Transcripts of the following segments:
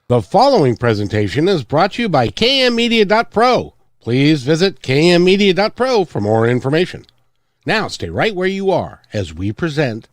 The following presentation is brought to you by kmmedia.pro. Please visit kmmedia.pro for more information. Now stay right where you are as we present.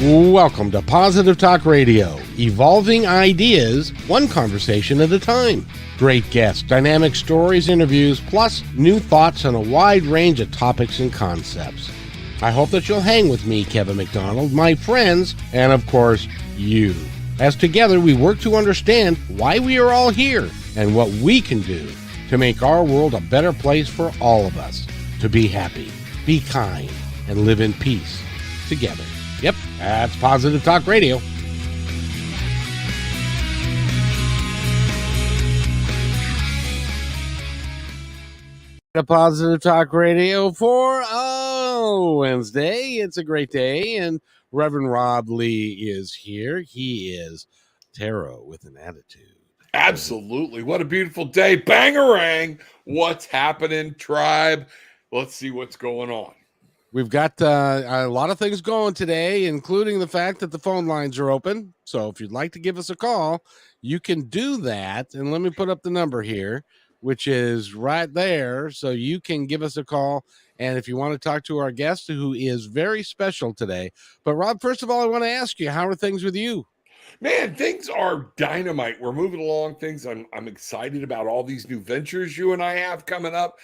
Welcome to Positive Talk Radio, evolving ideas, one conversation at a time. Great guests, dynamic stories, interviews, plus new thoughts on a wide range of topics and concepts. I hope that you'll hang with me, Kevin McDonald, my friends, and of course, you. As together we work to understand why we are all here and what we can do to make our world a better place for all of us. To be happy, be kind, and live in peace together. Yep, that's Positive Talk Radio. Positive Talk Radio for Wednesday. It's a great day, and Reverend Randi-lee is here. He is tarot with an attitude. Absolutely. What a beautiful day. Bangarang. What's happening, tribe? Let's see what's going on. We've got a lot of things going today, including the fact that the phone lines are open. So if you'd like to give us a call, you can do that. And let me put up the number here, which is right there. So you can give us a call. And if you want to talk to our guest, who is very special today. But Rob, first of all, I want to ask you, how are things with you? Man, things are dynamite. We're moving along things. I'm excited about all these new ventures you and I have coming up.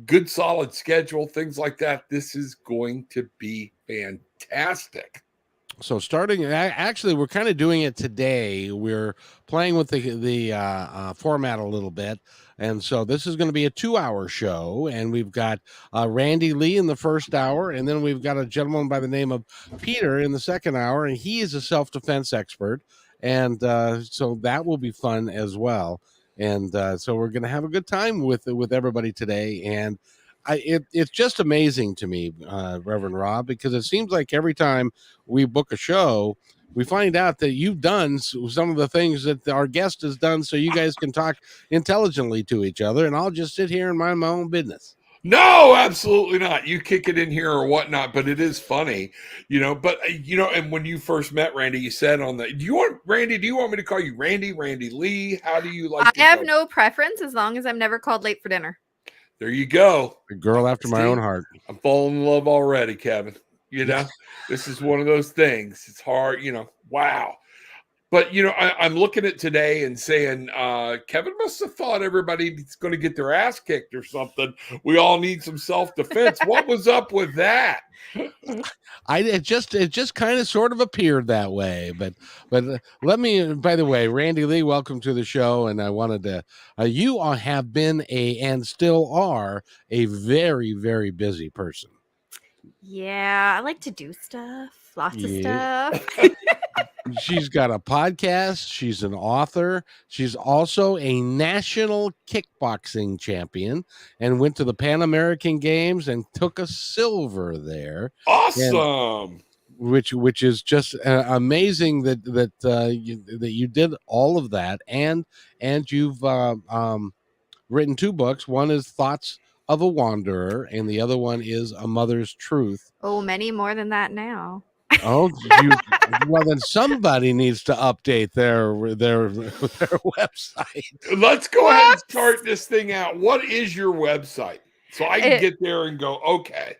Good, solid schedule, things like that. This is going to be fantastic. So starting, actually, we're kind of doing it today. We're playing with the format a little bit. And so this is going to be a 2-hour show. And we've got Randi-lee in the first hour. And then we've got a gentleman by the name of Peter in the second hour. And he is a self-defense expert. And so that will be fun as well. And so we're going to have a good time with everybody today. And it's just amazing to me, Reverend Rob, because it seems like every time we book a show, we find out that you've done some of the things that our guest has done so you guys can talk intelligently to each other, and I'll just sit here and mind my own business. No, absolutely not. You kick it in here or whatnot, but it is funny, but and when you first met Randy, you said do you want me to call you Randi-lee? How do you like? I have no preference as long as I'm never called late for dinner. There you go. A girl after my own heart. I'm falling in love already, Kevin. This is one of those things. It's hard, wow. But, I'm looking at today and saying, Kevin must have thought everybody's going to get their ass kicked or something. We all need some self-defense. What was up with that? It just kind of sort of appeared that way, but let me, by the way, Randi-lee, welcome to the show. And I wanted to, you have been and still are a very, very busy person. Yeah, I like to do stuff, lots of stuff. She's got a podcast. She's an author. She's also a national kickboxing champion and went to the Pan American Games and took a silver there. Awesome. Which is just amazing that you did all of that, and you've written 2 books. One is Thoughts of a Wanderer, and the other one is A Mother's Truth. Oh, many more than that now. Oh, well, then somebody needs to update their website. Let's go ahead and start this thing out. What is your website? So I can get there and go, okay.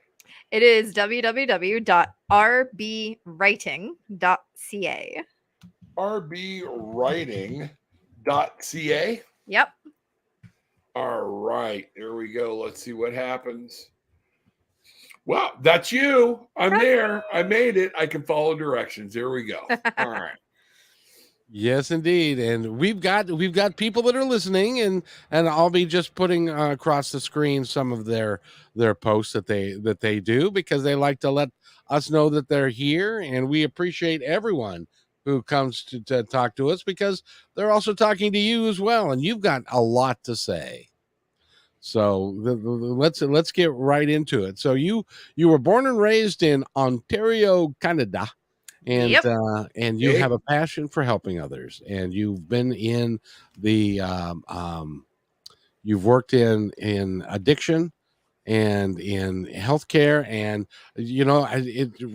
It is www.rbwriting.ca. rbwriting.ca? Yep. All right. There we go. Let's see what happens. Well, that's you. I'm there. I made it. I can follow directions. There we go. All right. Yes, indeed. And we've got people that are listening, and I'll be just putting across the screen some of their posts that they do, because they like to let us know that they're here, and we appreciate everyone who comes to talk to us, because they're also talking to you as well, and you've got a lot to say. So let's get right into it. So you were born and raised in Ontario, Canada, and Yep. And you have a passion for helping others, and you've been in the you've worked in addiction and in healthcare, and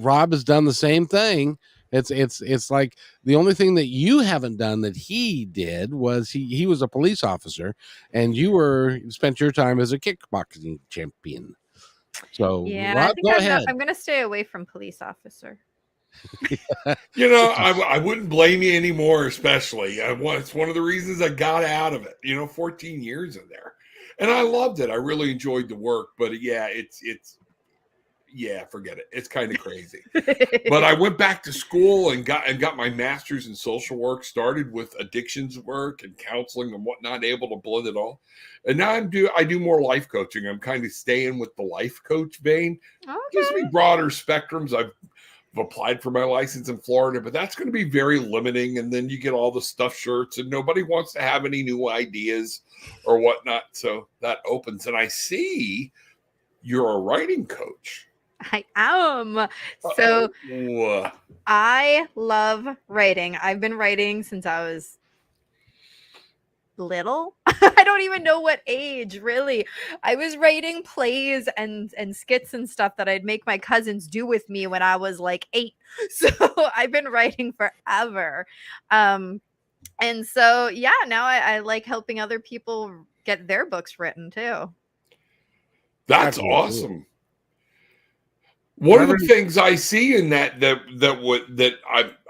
Rob has done the same thing. It's like the only thing that you haven't done that he did was he was a police officer, and you spent your time as a kickboxing champion. So Yeah, Rob, I think go ahead. I'm gonna stay away from police officer. I wouldn't blame you anymore, especially. It's one of the reasons I got out of it. 14 years in there. And I loved it. I really enjoyed the work. But yeah, forget it. It's kind of crazy. But I went back to school and got my master's in social work, started with addictions work and counseling and whatnot, able to blend it all. And now I do more life coaching. I'm kind of staying with the life coach vein. Okay. Gives me broader spectrums. I've applied for my license in Florida, but that's going to be very limiting. And then you get all the stuffed shirts and nobody wants to have any new ideas or whatnot. So that opens. And I see you're a writing coach. I am. So I love writing. I've been writing since I was little. I don't even know what age, really. I was writing plays and skits and stuff that I'd make my cousins do with me when I was like 8. So I've been writing forever. And so, yeah, now I like helping other people get their books written too. That's awesome. One of the things I see in that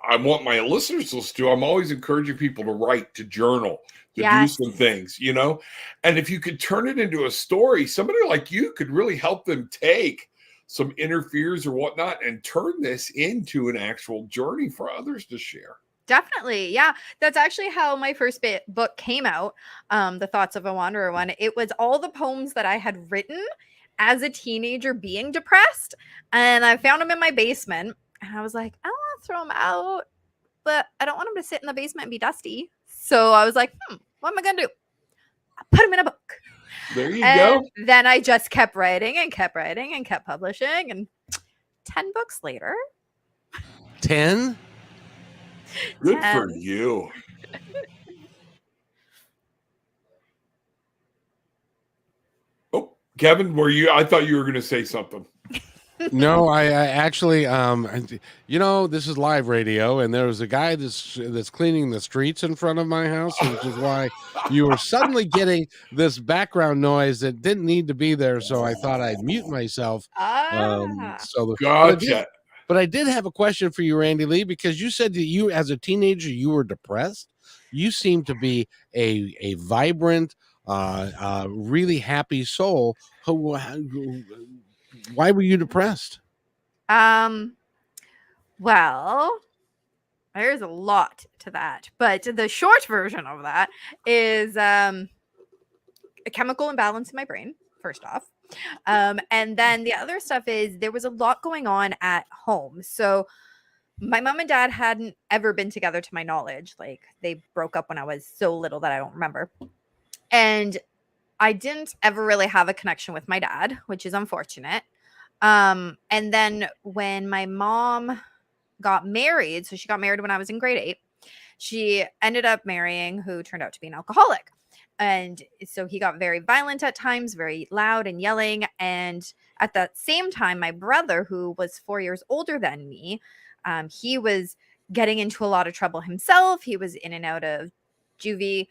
I want my listeners to listen to, I'm always encouraging people to write, to journal, to do some things, and if you could turn it into a story, somebody like you could really help them take some inner fears or whatnot and turn this into an actual journey for others to share. Definitely. Yeah. That's actually how my first book came out. The Thoughts of a Wanderer one. It was all the poems that I had written as a teenager being depressed. And I found them in my basement. And I was like, I want to throw them out, but I don't want them to sit in the basement and be dusty. So I was like, what am I going to do? I put them in a book. There you go. Then I just kept writing and kept writing and kept publishing. And 10 books later. 10? Good for you. Oh, Kevin, I thought you were going to say something. No, I actually, this is live radio, and there was a guy that's cleaning the streets in front of my house, which is why you were suddenly getting this background noise that didn't need to be there. So I thought I'd mute myself. Gotcha. But I did have a question for you, Randi-lee, because you said that you, as a teenager, you were depressed. You seem to be a vibrant, really happy soul. Why were you depressed? Well, there's a lot to that, but the short version of that is a chemical imbalance in my brain, first off. And then the other stuff is there was a lot going on at home. So my mom and dad hadn't ever been together to my knowledge. Like, they broke up when I was so little that I don't remember. And I didn't ever really have a connection with my dad, which is unfortunate. And then when my mom got married, so she got married when I was in grade 8, she ended up marrying who turned out to be an alcoholic. And so he got very violent at times, very loud and yelling. And at that same time, my brother, who was 4 years older than me, he was getting into a lot of trouble himself. He was in and out of juvie.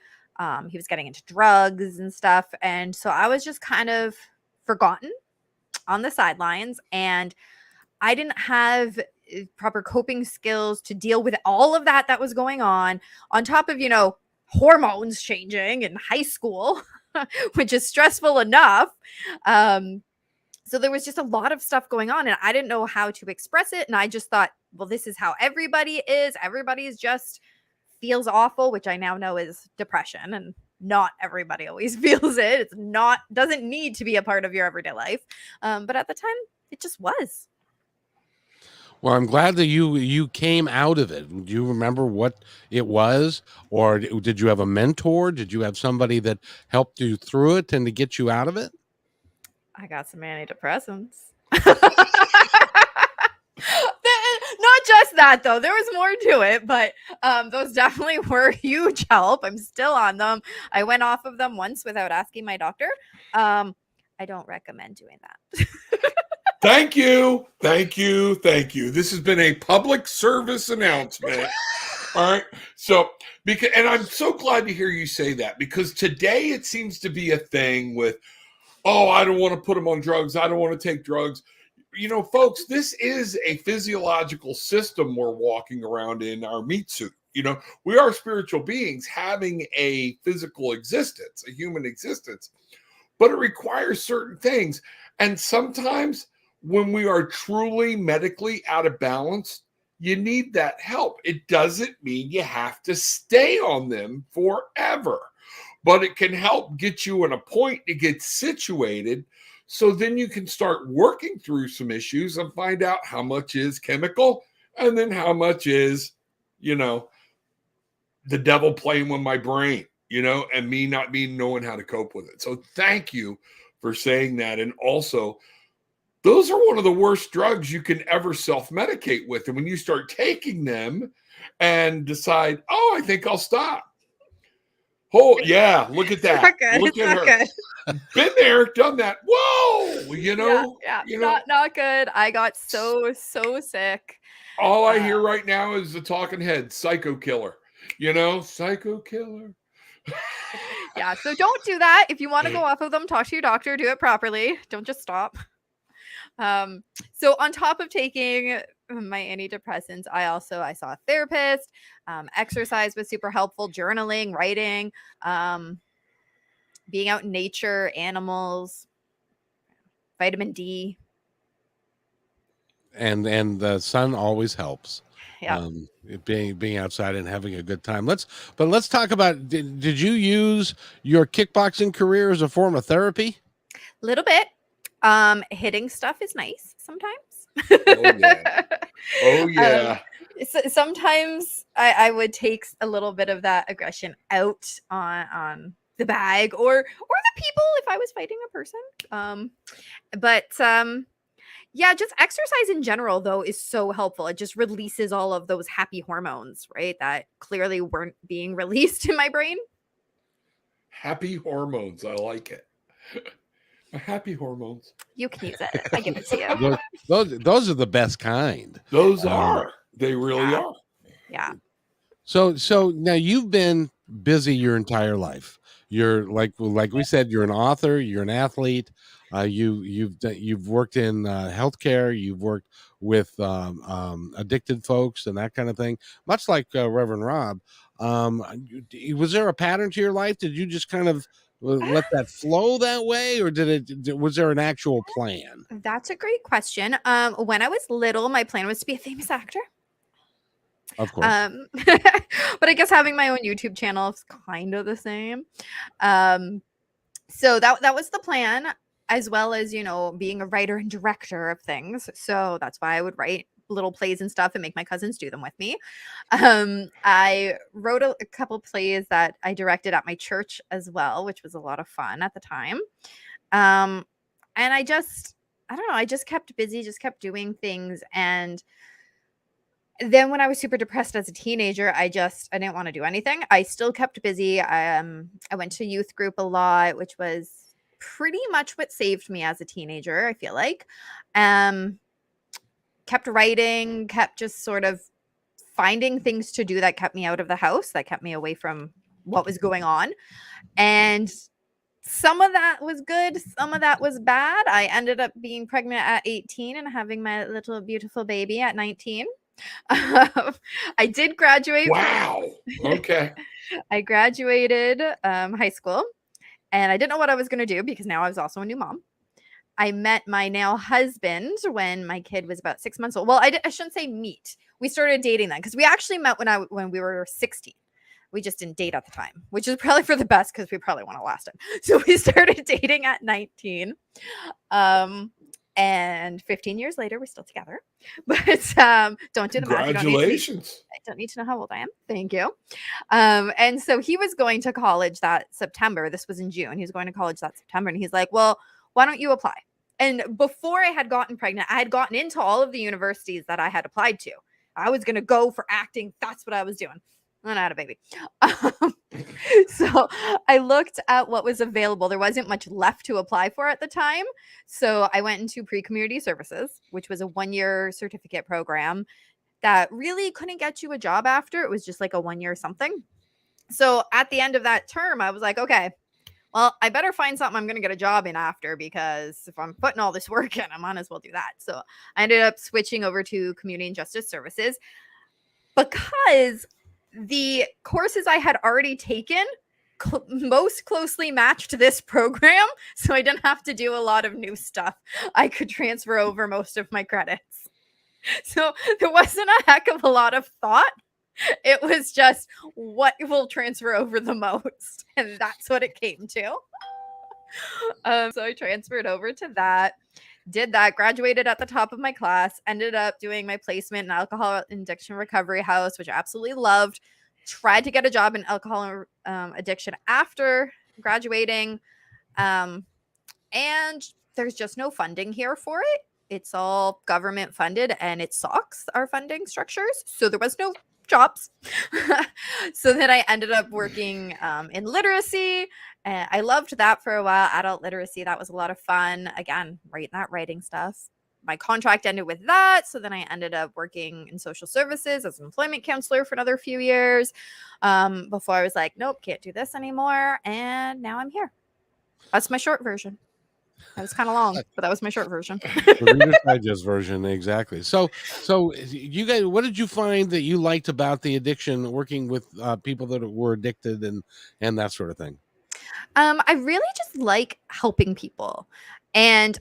He was getting into drugs and stuff. And so I was just kind of forgotten on the sidelines. And I didn't have proper coping skills to deal with all of that was going on top of, hormones changing in high school, which is stressful enough. So there was just a lot of stuff going on and I didn't know how to express it. And I just thought, well, this is how everybody is. Everybody's just feels awful, which I now know is depression, and not everybody always feels it. It's not, doesn't need to be a part of your everyday life. But at the time it just was. Well, I'm glad that you came out of it. Do you remember what it was? Or did you have a mentor? Did you have somebody that helped you through it and to get you out of it? I got some antidepressants. Not just that, though. There was more to it, but those definitely were a huge help. I'm still on them. I went off of them once without asking my doctor. I don't recommend doing that. Thank you. Thank you. Thank you. This has been a public service announcement. All right. So, and I'm so glad to hear you say that, because today it seems to be a thing with, oh, I don't want to put them on drugs. I don't want to take drugs. You know, folks, this is a physiological system we're walking around in our meat suit. You know, we are spiritual beings having a physical existence, a human existence, but it requires certain things. And sometimes when we are truly medically out of balance, you need that help. It doesn't mean you have to stay on them forever, but it can help get you in a point to get situated. So then you can start working through some issues and find out how much is chemical and then how much is, you know, the devil playing with my brain, you know, and me not knowing how to cope with it. So thank you for saying that. And also, those are one of the worst drugs you can ever self-medicate with. And when you start taking them and decide, oh, I think I'll stop. Oh, yeah, look at that. Look at her. Good. Been there, done that. Whoa, you know. Yeah, you know, not good. I got so sick. All I hear right now is the talking head, psycho killer. You know, psycho killer. Yeah, so don't do that. If you want to go off of them, talk to your doctor, do it properly. Don't just stop. So on top of taking my antidepressants, I saw a therapist. Exercise was super helpful, journaling, writing, being out in nature, animals, vitamin D. And the sun always helps. Yeah. Being outside and having a good time. Let's talk about, did you use your kickboxing career as a form of therapy? Little bit. Hitting stuff is nice sometimes. Oh yeah. Oh yeah. Sometimes I would take a little bit of that aggression out on the bag or the people if I was fighting a person. Yeah, just exercise in general, though, is so helpful. It just releases all of those happy hormones, right? That clearly weren't being released in my brain. Happy hormones. I like it. Happy hormones. You can use it. I give it to you. Those are the best kind. Those are. They really are. Yeah. So now you've been busy your entire life. You're like we said, you're an author, you're an athlete. You've worked in healthcare. You've worked with addicted folks and that kind of thing. Much like Reverend Rob, was there a pattern to your life? Did you just kind of let that flow that way, or was there an actual plan? That's a great question. When I was little, my plan was to be a famous actor. Of course. But I guess having my own YouTube channel is kind of the same. So that was the plan, as well as, you know, being a writer and director of things. So that's why I would write little plays and stuff and make my cousins do them with me. I wrote a couple plays that I directed at my church as well, which was a lot of fun at the time. And I don't know, I just kept busy, just kept doing things. And then when I was super depressed as a teenager, I didn't want to do anything. I still kept busy. I went to youth group a lot, which was pretty much what saved me as a teenager, I feel like. Kept writing, kept just sort of finding things to do that kept me out of the house, that kept me away from what was going on. And some of that was good, some of that was bad. I ended up being pregnant at 18 and having my little beautiful baby at 19. I did graduate. Wow. Okay. I graduated high school, and I didn't know what I was going to do because now I was also a new mom. I met my now husband when my kid was about 6 months old. Well, I shouldn't say meet. We started dating then because we actually met when we were 16. We just didn't date at the time, which is probably for the best because we probably want to last it. So we started dating at 19. And 15 years later, we're still together. But don't do the math. Congratulations. I don't need to know how old I am. Thank you. And so he was going to college that September. This was in June. He was going to college that September. And he's like, well, why don't you apply? And before I had gotten pregnant, I had gotten into all of the universities that I had applied to. I was going to go for acting. That's what I was doing. when I had a baby. So I looked at what was available. There wasn't much left to apply for at the time. So I went into pre-community services, which was a 1-year certificate program that really couldn't get you a job after. It was just like a 1-year something. So at the end of that term, I was like, okay, well, I better find something I'm going to get a job in after, because if I'm putting all this work in, I might as well do that. So I ended up switching over to community and justice services because the courses I had already taken most closely matched this program. So I didn't have to do a lot of new stuff. I could transfer over most of my credits. So there wasn't a heck of a lot of thought. It was just what will transfer over the most. And that's what it came to. So I transferred over to that, did that, graduated at the top of my class, ended up doing my placement in alcohol addiction recovery house, which I absolutely loved. Tried to get a job in alcohol addiction after graduating. And there's just no funding here for it. It's all government funded and it sucks, our funding structures. So there was no jobs. So then I ended up working in literacy. I loved that for a while. Adult literacy, that was a lot of fun. Again, writing stuff. My contract ended with that. So then I ended up working in social services as an employment counselor for another few years before I was like, nope, can't do this anymore. And now I'm here. That's my short version. That was kind of long, but that was my short version. The Reader's Digest version, exactly. So you guys, what did you find that you liked about the addiction, working with people that were addicted and that sort of thing? I really just like helping people, and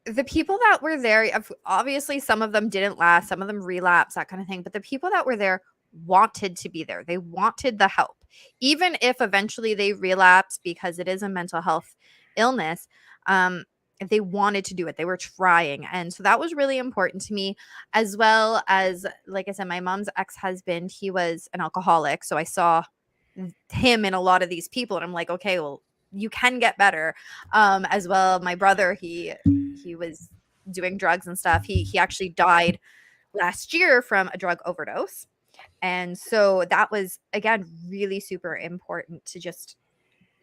the people that were there, obviously some of them didn't last, some of them relapsed, that kind of thing. But the people that were there wanted to be there. They wanted the help, even if eventually they relapse because it is a mental health illness. If they wanted to do it, they were trying. And so that was really important to me, as well as, like I said, my mom's ex-husband, he was an alcoholic. So I saw him in a lot of these people and I'm like, okay, well, you can get better. As well, my brother, he was doing drugs and stuff. He actually died last year from a drug overdose. And so that was, again, really super important to just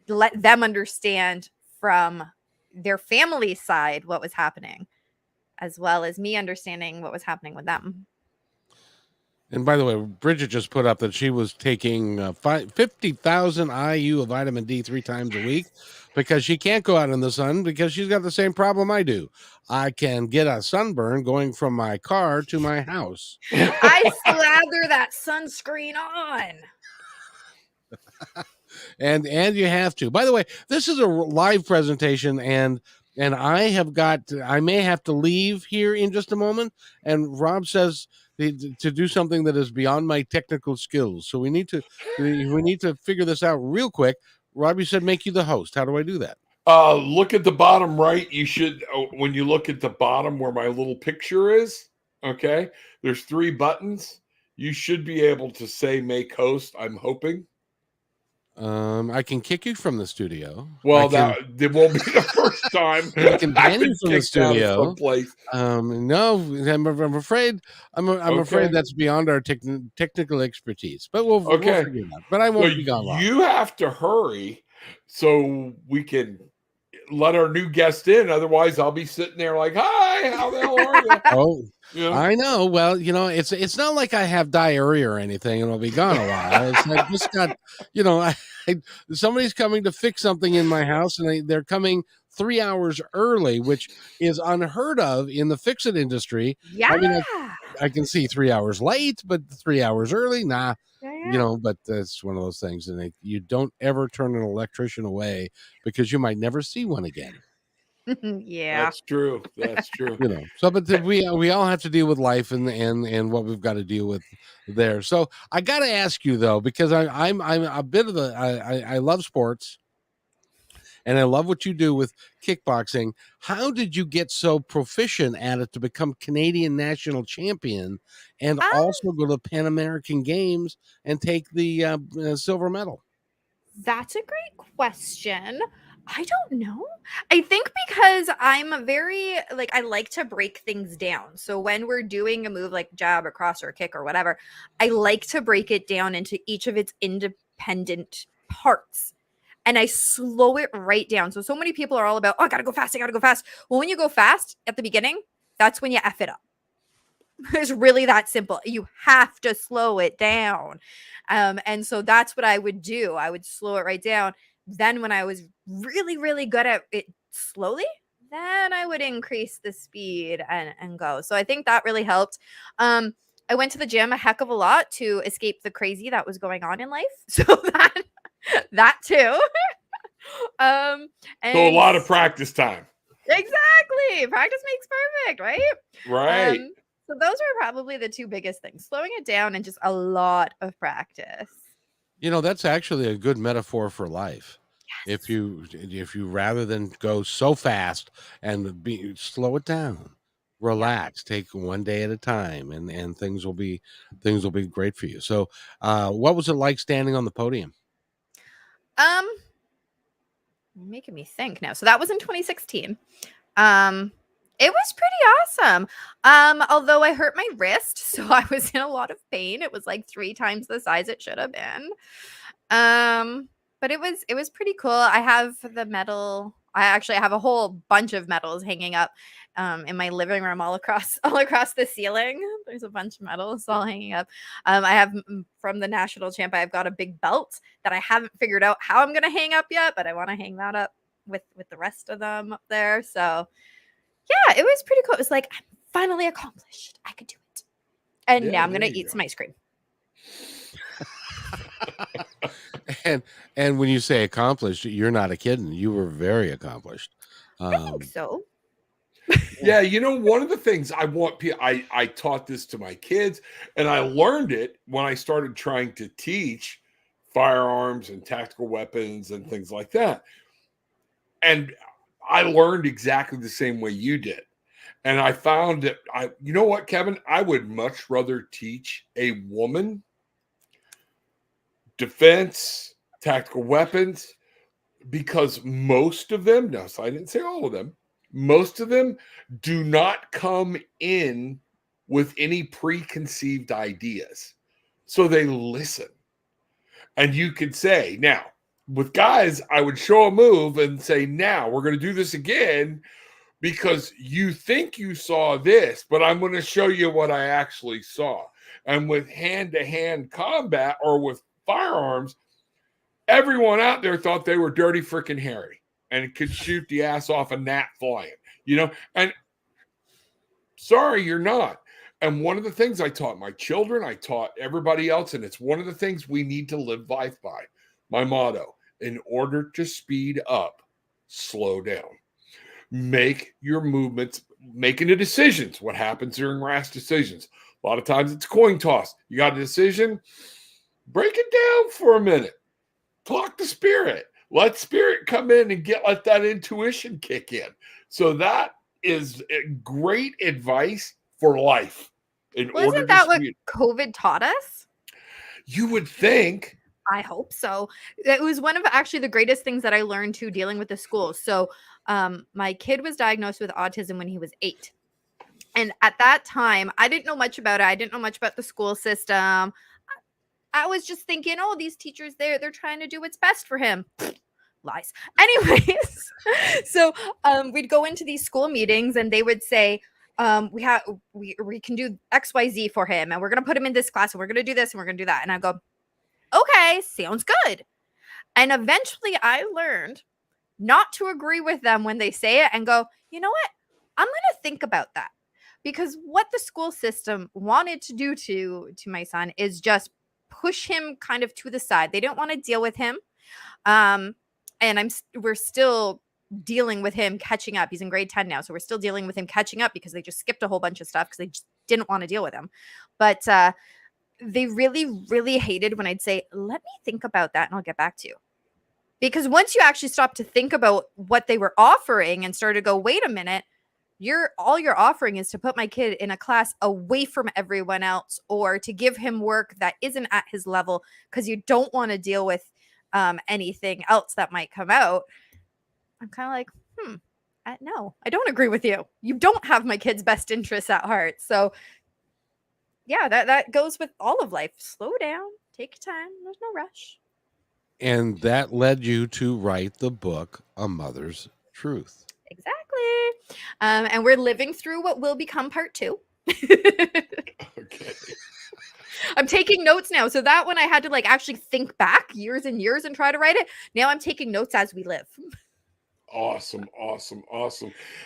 let them understand from their family side what was happening, as well as me understanding what was happening with them. And by the way, Bridget just put up that she was taking 50,000 IU of vitamin D 3 times a week because she can't go out in the sun because she's got the same problem I do. I can get a sunburn going from my car to my house. I slather that sunscreen on. And you have to. By the way, this is a live presentation, and I may have to leave here in just a moment. And Rob says to do something that is beyond my technical skills. So we need to figure this out real quick. Rob, you said make you the host. How do I do that? Look at the bottom right. You should, when you look at the bottom where my little picture is, okay, there's 3 buttons. You should be able to say make host, I'm hoping. I can kick you from the studio. Well, it won't be the first time. I can ban you from the studio. No, I'm afraid. I'm afraid that's beyond our technical expertise. But we'll figure it out. But I won't be gone long. You have to hurry so we can let our new guest in. Otherwise, I'll be sitting there like, "Hi, how the hell are you?" Oh. Yeah. I know. Well, it's not like I have diarrhea or anything and I'll be gone a while. It's I just got, somebody's coming to fix something in my house and they're coming 3 hours early, which is unheard of in the fix-it industry. Yeah. I mean, I can see 3 hours late, but 3 hours early, nah. Yeah. But it's one of those things, and you don't ever turn an electrician away because you might never see one again. Yeah, that's true. So, but we all have to deal with life and what we've got to deal with there. So I got to ask you though, because I'm a bit of I love sports, and I love what you do with kickboxing. How did you get so proficient at it to become Canadian national champion and also go to Pan American Games and take the silver medal? That's a great question. I don't know. I think because I'm very like I like to break things down. So when we're doing a move like jab or cross or kick or whatever, I like to break it down into each of its independent parts. And I slow it right down. So many people are all about, oh, I gotta go fast. I gotta go fast. Well, when you go fast at the beginning, that's when you F it up. It's really that simple. You have to slow it down. And so that's what I would do. I would slow it right down. Then when I was really, really good at it slowly, then I would increase the speed and go. So I think that really helped. I went to the gym a heck of a lot to escape the crazy that was going on in life. So that too. So a And lot of practice time. exactly. Practice makes perfect, right? Right. So those are probably the two biggest things, slowing it down and just a lot of practice. That's actually a good metaphor for life. Yes. If you rather than go so fast and slow it down, relax, take one day at a time, and things will be great for you. So, what was it like standing on the podium? You're making me think now. So that was in 2016. It was pretty awesome. Although I hurt my wrist, so I was in a lot of pain. It was like 3 times the size it should have been. But it was pretty cool. I have the medal. I actually have a whole bunch of medals hanging up in my living room all across the ceiling. There's a bunch of medals all hanging up. I have from the national champ. I've got a big belt that I haven't figured out how I'm gonna hang up yet, but I want to hang that up with the rest of them up there. So yeah, it was pretty cool. It was like I'm finally accomplished. I could do it. And now I'm gonna eat some ice cream. And when you say accomplished, you're not a kid. You were very accomplished. I think so. Yeah, one of the things I taught this to my kids, and I learned it when I started trying to teach firearms and tactical weapons and things like that. And I learned exactly the same way you did. And I found that you know what, Kevin? I would much rather teach a woman defense, tactical weapons, because most of them, no, so I didn't say all of them, most of them do not come in with any preconceived ideas. So they listen. And you could say, now, with guys, I would show a move and say, now we're going to do this again because you think you saw this, but I'm going to show you what I actually saw. And with hand-to-hand combat or with firearms, everyone out there thought they were Dirty Freaking Harry and could shoot the ass off a gnat flying, and sorry, you're not. And one of the things I taught my children, I taught everybody else, and it's one of the things we need to live life by. My motto, in order to speed up, slow down. Make your movements, making the decisions. What happens during rash decisions? A lot of times it's coin toss. You got a decision, break it down for a minute. Talk to spirit. Let spirit come in and let that intuition kick in. So that is great advice for life. Isn't that what COVID taught us? You would think. I hope so. It was one of actually the greatest things that I learned too, dealing with the school. So my kid was diagnosed with autism when he was 8. And at that time, I didn't know much about it. I didn't know much about the school system. I was just thinking, oh, these teachers, they're trying to do what's best for him. Lies. Anyways, so we'd go into these school meetings and they would say, we can do XYZ for him, and we're gonna put him in this class, and we're gonna do this, and we're gonna do that. And I go, okay, sounds good. And eventually I learned not to agree with them when they say it and go, you know what? I'm gonna think about that. Because what the school system wanted to do to my son is just push him kind of to the side. They don't want to deal with him. And we're still dealing with him catching up. He's in grade 10 now. So we're still dealing with him catching up because they just skipped a whole bunch of stuff because they just didn't want to deal with him. But they really, really hated when I'd say, let me think about that and I'll get back to you. Because once you actually stop to think about what they were offering and started to go, wait a minute, all you're offering is to put my kid in a class away from everyone else or to give him work that isn't at his level because you don't want to deal with anything else that might come out. I'm kind of like, no, I don't agree with you. You don't have my kid's best interests at heart. So yeah, that goes with all of life. Slow down, take your time. There's no rush. And that led you to write the book, A Mother's Truth. Exactly. And we're living through what will become part 2. Okay. I'm taking notes now. So that one I had to like actually think back years and years and try to write it. Now I'm taking notes as we live. Awesome.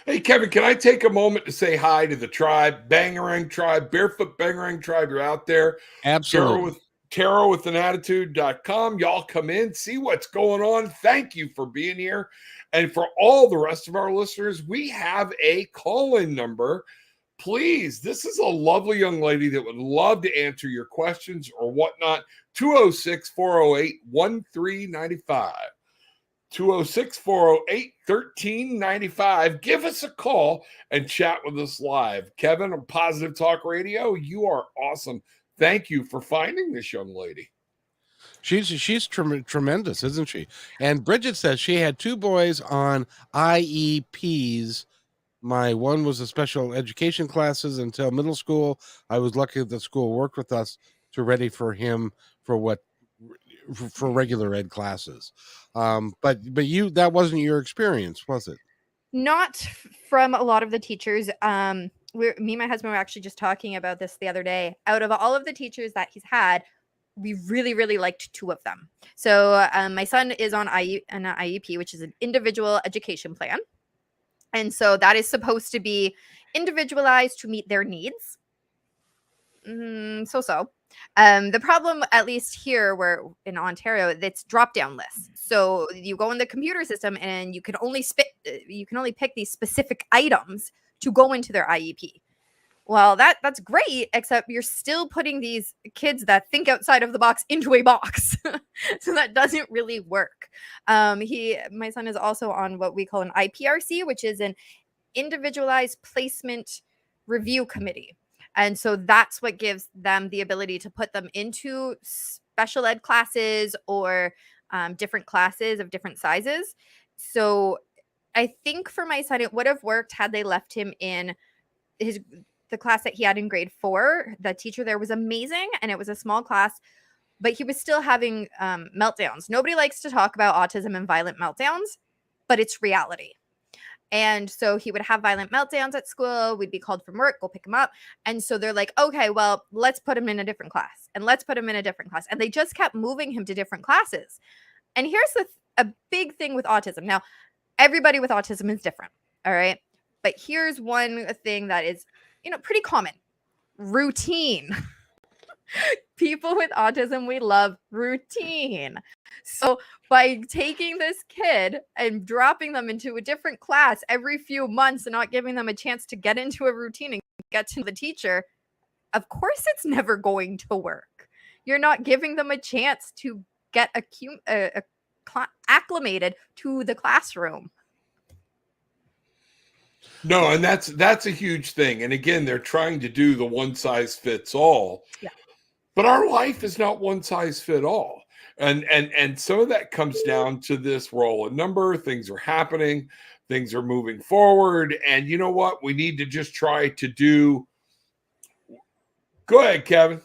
Hey, Kevin, can I take a moment to say hi to the tribe, Bangarang tribe, Barefoot Bangarang tribe? You're out there. Absolutely. TarotwithanAttitude.com. Y'all come in, see what's going on. Thank you for being here. And for all the rest of our listeners, we have a call-in number. Please, this is a lovely young lady that would love to answer your questions or whatnot. 206-408-1395. 206-408-1395. Give us a call and chat with us live. Kevin on Positive Talk Radio, you are awesome. Thank you for finding this young lady. She's tremendous, isn't she? And Bridget says she had 2 boys on IEPs. My one was a special education classes until middle school. I was lucky that the school worked with us to ready for him for regular ed classes. But you, that wasn't your experience, was it? Not from a lot of the teachers. Me and my husband were actually just talking about this the other day. Out of all of the teachers that he's had, we really, really liked 2 of them. So my son is on an IEP, which is an individual education plan. And so that is supposed to be individualized to meet their needs. The problem, at least here, where in Ontario, it's drop-down lists. So you go in the computer system, and you can only pick these specific items to go into their IEP. Well, that's great, except you're still putting these kids that think outside of the box into a box. So that doesn't really work. My son is also on what we call an Iprc, which is an individualized placement review committee. And so that's what gives them the ability to put them into special ed classes or different classes of different sizes. So I think for my son, it would have worked had they left him in the class that he had in grade 4. The teacher there was amazing, and it was a small class, but he was still having meltdowns. Nobody likes to talk about autism and violent meltdowns, but it's reality. And so he would have violent meltdowns at school. We'd be called from work, go pick him up. And so they're like, okay, well, let's put him in a different class, and let's put him in a different class. And they just kept moving him to different classes. And here's a big thing with autism. Now, everybody with autism is different, all right? But here's one thing that is, pretty common. Routine. People with autism, we love routine. So by taking this kid and dropping them into a different class every few months and not giving them a chance to get into a routine and get to know the teacher, of course it's never going to work. You're not giving them a chance to get acclimated to the classroom. No, and that's a huge thing. And again, they're trying to do the one size fits all. Yeah. But our life is not one size fit all. And some of that comes down to this roll of number. Things are happening, things are moving forward. And you know what? We need to just try to do. Go ahead, Kevin.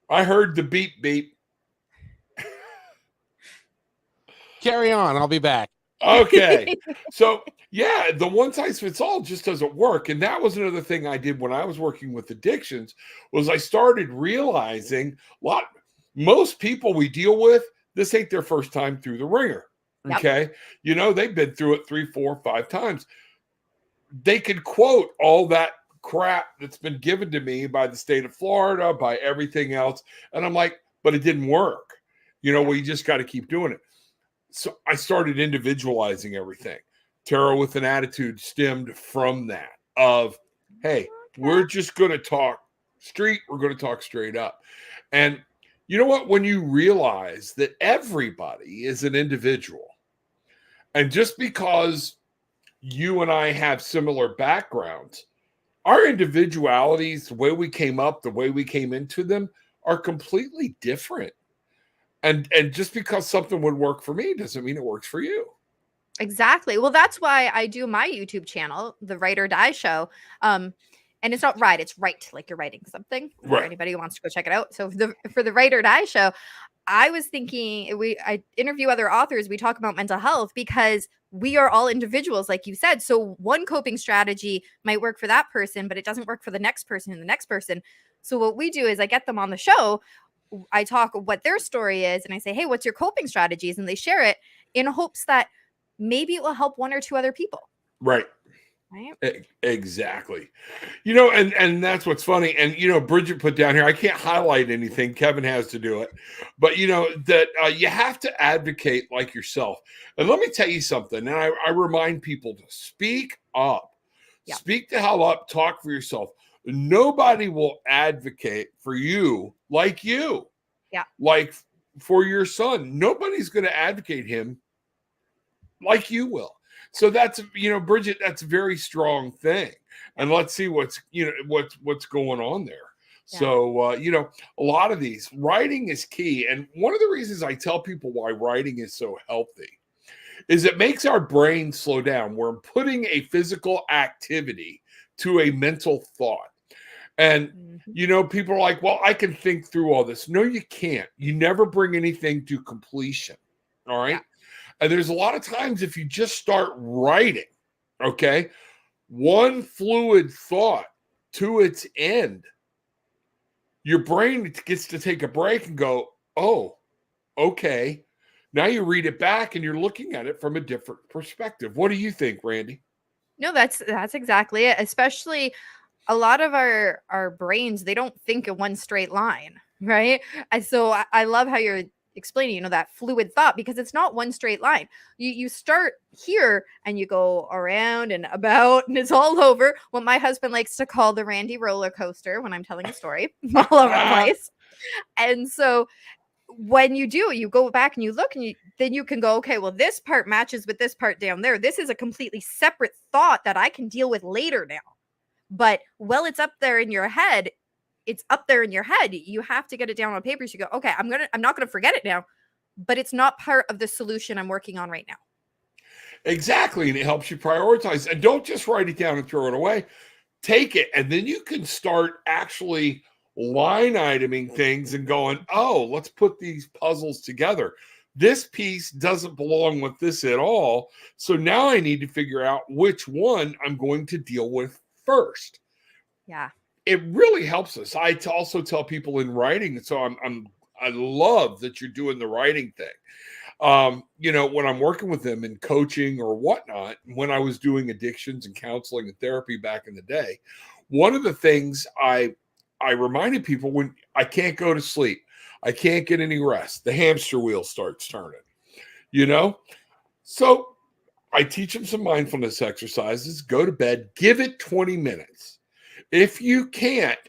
I heard the beep beep. Carry on. I'll be back. Okay. So yeah, the one size fits all just doesn't work. And that was another thing I did when I was working with addictions, was I started realizing most people we deal with, this ain't their first time through the ringer. Okay. Yep. They've been through it 3, 4, 5 times. They could quote all that crap that's been given to me by the state of Florida, by everything else. And I'm like, but it didn't work. Well, you just got to keep doing it. So I started individualizing everything. Tarot with an Attitude stemmed from that of, hey, we're just going to talk street. We're going to talk straight up. And you know what? When you realize that everybody is an individual, and just because you and I have similar backgrounds, our individualities, the way we came up, the way we came into them, are completely different. And just because something would work for me doesn't mean it works for you. Exactly. Well, that's why I do my YouTube channel, the Write or Die Show. And it's not write, it's write, like you're writing something for Right. anybody who wants to go check it out. So for the Write or Die Show, I was thinking I interview other authors, we talk about mental health because we are all individuals, like you said. So one coping strategy might work for that person, but it doesn't work for the next person and the next person. So what we do is I get them on the show, I talk what their story is, and I say, hey, what's your coping strategies? And they share it in hopes that maybe it will help one or two other people. Right. Right. Exactly. You know, and that's what's funny. And, you know, Bridget put down here, I can't highlight anything. Kevin has to do it. But, you know, that you have to advocate like yourself. And let me tell you something. And I remind people to speak up. Yeah. Speak the hell up. Talk for yourself. Nobody will advocate for you like you. Yeah. Like for your son. Nobody's going to advocate him like you will. So that's, you know, Bridget, that's a very strong thing. And let's see what's going on there. Yeah. So, you know, a lot of these writing is key. And one of the reasons I tell people why writing is so healthy is it makes our brain slow down. We're putting a physical activity to a mental thought. And, you know, people are like, well, I can think through all this. No, you can't. You never bring anything to completion. All right. Yeah. And there's a lot of times if you just start writing, okay, one fluid thought to its end, your brain gets to take a break and go, oh, okay. Now you read it back and you're looking at it from a different perspective. What do you think, Randy? No, that's exactly it. Especially a lot of our brains, they don't think in one straight line, right? And so I love how you're explaining, you know, that fluid thought, because it's not one straight line. You start here and you go around and about and it's all over what my husband likes to call the Randy roller coaster when I'm telling a story all over the place. And so when you do, you go back and you look and then you can go, okay, well, this part matches with this part down there. This is a completely separate thought that I can deal with later now. But while it's up there in your head, it's up there in your head. You have to get it down on paper. So you go, okay, I'm not going to forget it now, but it's not part of the solution I'm working on right now. Exactly. And it helps you prioritize. And don't just write it down and throw it away. Take it. And then you can start actually line iteming things and going, oh, let's put these puzzles together. This piece doesn't belong with this at all. So now I need to figure out which one I'm going to deal with first. Yeah. It really helps us. I also tell people in writing, so I love that you're doing the writing thing. You know, when I'm working with them in coaching or whatnot, when I was doing addictions and counseling and therapy back in the day, one of the things I reminded people, when I can't go to sleep, I can't get any rest, the hamster wheel starts turning, you know? So I teach them some mindfulness exercises, go to bed, give it 20 minutes. If you can't,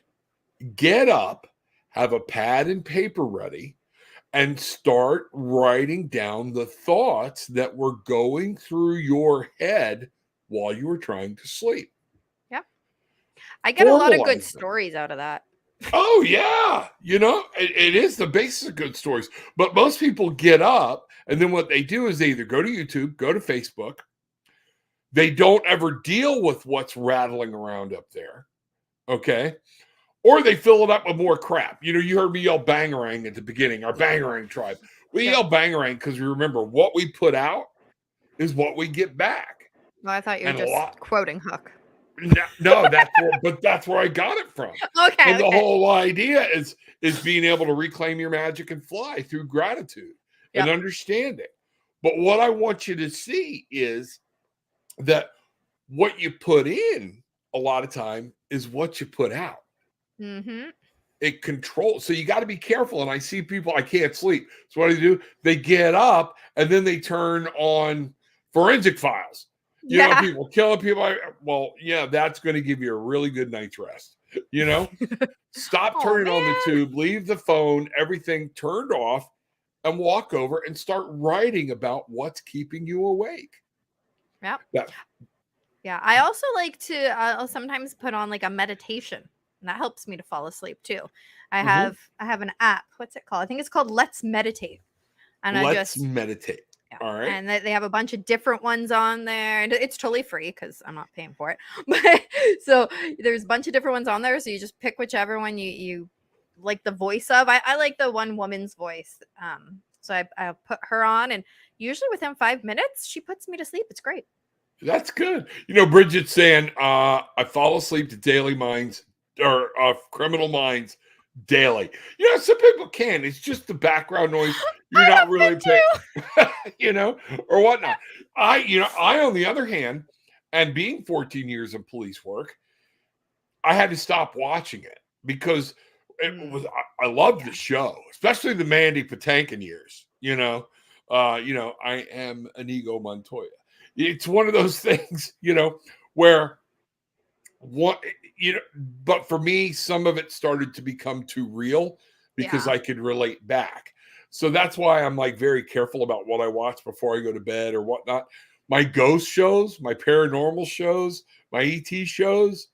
get up, have a pad and paper ready, and start writing down the thoughts that were going through your head while you were trying to sleep. Yeah. I get a lot of good stories out of that. Oh, yeah. You know, it is the basis of good stories. But most people get up, and then what they do is they either go to YouTube, go to Facebook. They don't ever deal with what's rattling around up there. Okay. Or they fill it up with more crap. You know, you heard me yell bangarang at the beginning, our bangarang tribe. We yell bangarang because we remember what we put out is what we get back. Well, I thought you were just quoting Hook. No, that's where I got it from. Okay. And the whole idea is being able to reclaim your magic and fly through gratitude and understanding. But what I want you to see is that what you put in a lot of time is what you put out. Mm-hmm. It controls. So you got to be careful. And I see people, I can't sleep. So what do? They get up and then they turn on Forensic Files. You know, people killing people. Well, yeah, that's going to give you a really good night's rest. You know, stop turning on the tube, leave the phone, everything turned off, and walk over and start writing about what's keeping you awake. Yep. Yeah. I also like to I'll sometimes put on like a meditation, and that helps me to fall asleep too. I have an app. What's it called? I think it's called Let's Meditate. And Let's Meditate. Yeah. All right. And they have a bunch of different ones on there, and it's totally free because I'm not paying for it. But so there's a bunch of different ones on there. So you just pick whichever one you like the voice of. I like the one woman's voice. So I put her on, and usually within 5 minutes, she puts me to sleep. It's great. That's good. Bridget's saying, I fall asleep to Daily Minds or Criminal Minds daily. Some people can. It's just the background noise. You're not really paying, or whatnot. I, on the other hand, and being 14 years of police work, I had to stop watching it because I loved the show, especially the Mandy Patinkin years. I am Inigo Montoya. It's one of those things, where but for me, some of it started to become too real because I could relate back. So that's why I'm like very careful about what I watch before I go to bed or whatnot. My ghost shows, my paranormal shows, my ET shows,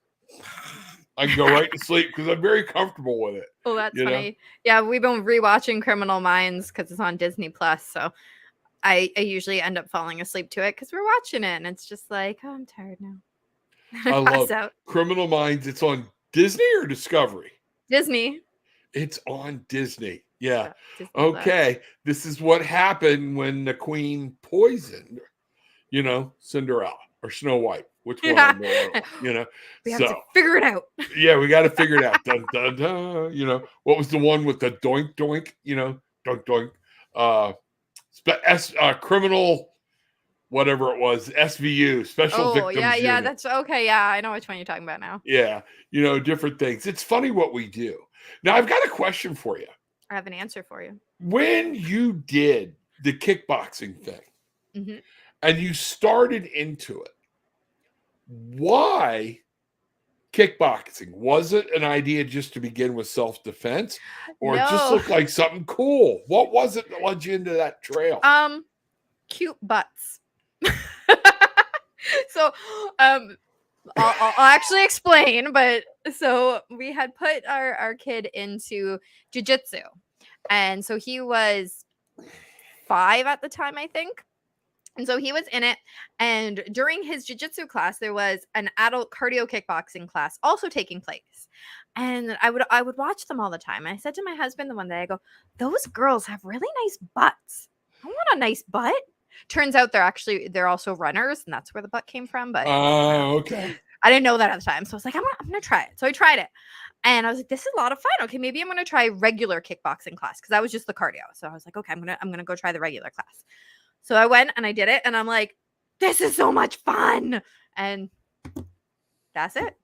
I can go right to sleep because I'm very comfortable with it. Oh, that's funny. Yeah, we've been rewatching Criminal Minds because it's on Disney Plus. So I usually end up falling asleep to it because we're watching it, and it's just like, oh, I'm tired now. I love Criminal Minds. It's on Disney or Discovery? Disney. It's on Disney. Yeah. Disney okay. Plus. This is what happened when the queen poisoned, Cinderella or Snow White. Which one? We have to figure it out. Yeah, we got to figure it out. Dun, dun, dun, what was the one with the doink doink? Doink doink. Criminal, whatever it was, SVU, Special Victims Unit. Yeah, that's okay. Yeah, I know which one you're talking about now. Yeah, different things. It's funny what we do. Now, I've got a question for you. I have an answer for you. When you did the kickboxing thing and you started into it, why kickboxing? Was it an idea just to begin with self-defense, or it just looked like something cool? What was it that led you into that trail? Cute butts. So I'll actually explain, but so we had put our kid into jiu-jitsu, and so he was 5 at the time, I think. And so he was in it, and during his jiu-jitsu class, there was an adult cardio kickboxing class also taking place. And I would watch them all the time. And I said to my husband the one day, I go, those girls have really nice butts. I want a nice butt. Turns out they're also runners, and that's where the butt came from. But okay. I didn't know that at the time. So I was like, I'm gonna try it. So I tried it. And I was like, this is a lot of fun. Okay, maybe I'm gonna try regular kickboxing class because that was just the cardio. So I was like, okay, I'm gonna go try the regular class. So I went and I did it, and I'm like, this is so much fun. And that's it.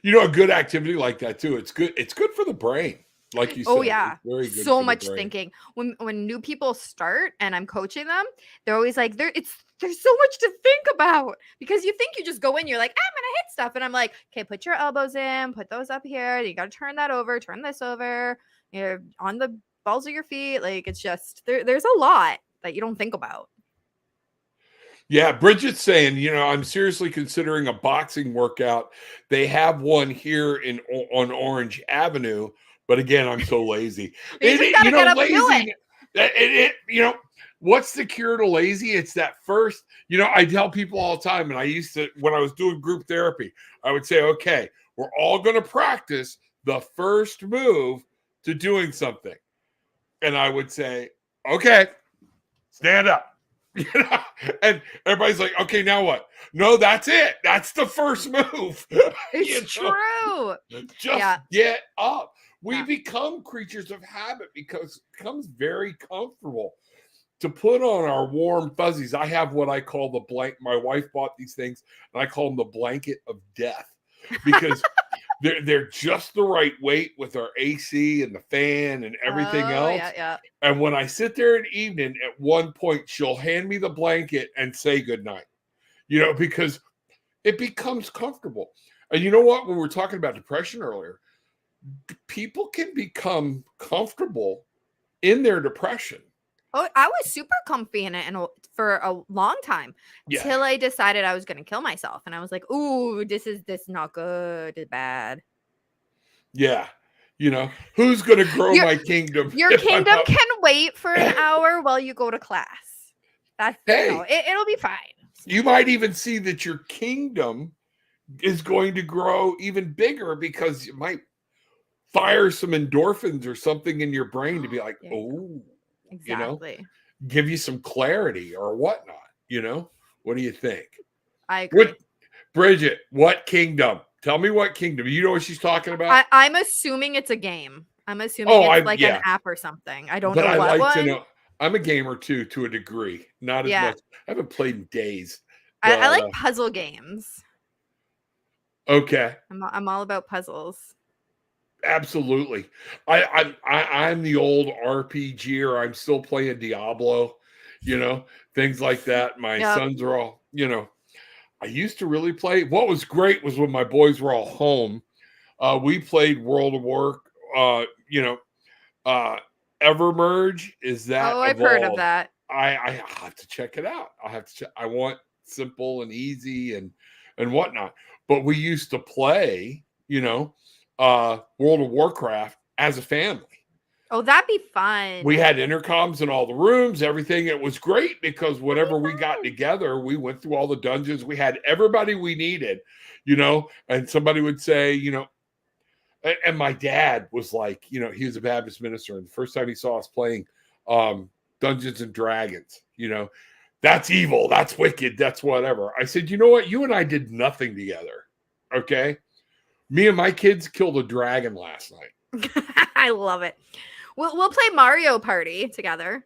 A good activity like that too. It's good for the brain. Like you said. Oh yeah. Very good so much thinking. When new people start and I'm coaching them, they're always like, there's so much to think about, because you think you just go in, you're like, I'm gonna hit stuff. And I'm like, okay, put your elbows in, put those up here. You got to turn that over, turn this over. You're on the balls of your feet. Like, it's just, there's a lot that you don't think about. Yeah, Bridget's saying, I'm seriously considering a boxing workout. They have one here on Orange Avenue, but again, I'm so lazy. Lazy. What's the cure to lazy? It's that first. I tell people all the time, and I used to, when I was doing group therapy, I would say, okay, we're all going to practice the first move to doing something, and I would say, okay, stand up. And everybody's like, okay, now what? No, that's it. That's the first move. It's true. Just get up. We become creatures of habit because it becomes very comfortable to put on our warm fuzzies. I have what I call the blanket. My wife bought these things, and I call them the blanket of death because they're just the right weight with our AC and the fan and everything else. Yeah. And when I sit there in the evening, at one point, she'll hand me the blanket and say goodnight, because it becomes comfortable. And you know what? When we were talking about depression earlier, people can become comfortable in their depression. Oh, I was super comfy in it for a long time till I decided I was going to kill myself. And I was like, ooh, this is not good. It's bad. Yeah. Who's going to grow my kingdom? Your kingdom can wait for an hour while you go to class. That's Hey. it'll be fine. You might even see that your kingdom is going to grow even bigger because you might fire some endorphins or something in your brain to be like, There you oh, Exactly. give you some clarity or whatnot. What do you think? I agree. Bridget, what kingdom? Tell me what kingdom. You know what she's talking about? I'm assuming it's a game. I'm assuming it's like an app or something. I don't know I what like one. to know. I'm a gamer too, to a degree. Not as much. I haven't played in days. But, I like puzzle games. Okay. I'm all about puzzles. Absolutely. I'm the old RPGer. I'm still playing Diablo, things like that. My sons are all, I used to really play. What was great was when my boys were all home. We played World of War, Evermerge. Is that I've heard of that. I have to check it out. I have to check. I want simple and easy and whatnot. But we used to play, World of Warcraft as a family. Oh, that'd be fun. We had intercoms in all the rooms, everything. It was great because whenever we got together, we went through all the dungeons. We had everybody we needed, and somebody would say, and my dad was like, he was a Baptist minister. And the first time he saw us playing Dungeons and Dragons, that's evil, that's wicked, that's whatever. I said, you know what? You and I did nothing together. Okay. Me and my kids killed a dragon last night. I love it. We'll play Mario Party together.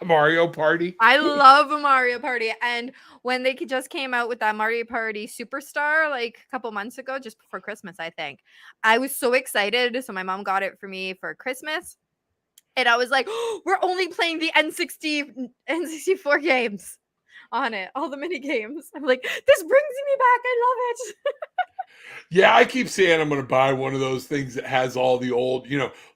Mario Party. I love Mario Party. And when they just came out with that Mario Party Superstar like a couple months ago, just before Christmas, I think, I was so excited. So my mom got it for me for Christmas. And I was like, oh, we're only playing the N64 games on it. All the mini games. I'm like, this brings me back. I love it. Yeah, I keep saying I'm going to buy one of those things that has all the old,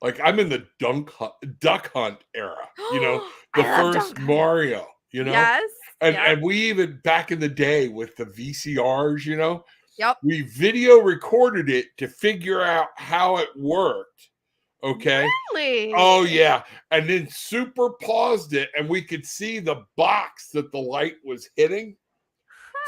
like I'm in the Duck Hunt era, the first Mario, Yes. And we even back in the day with the VCRs, Yep. we video recorded it to figure out how it worked. Okay. Really? Oh yeah. And then super paused it and we could see the box that the light was hitting.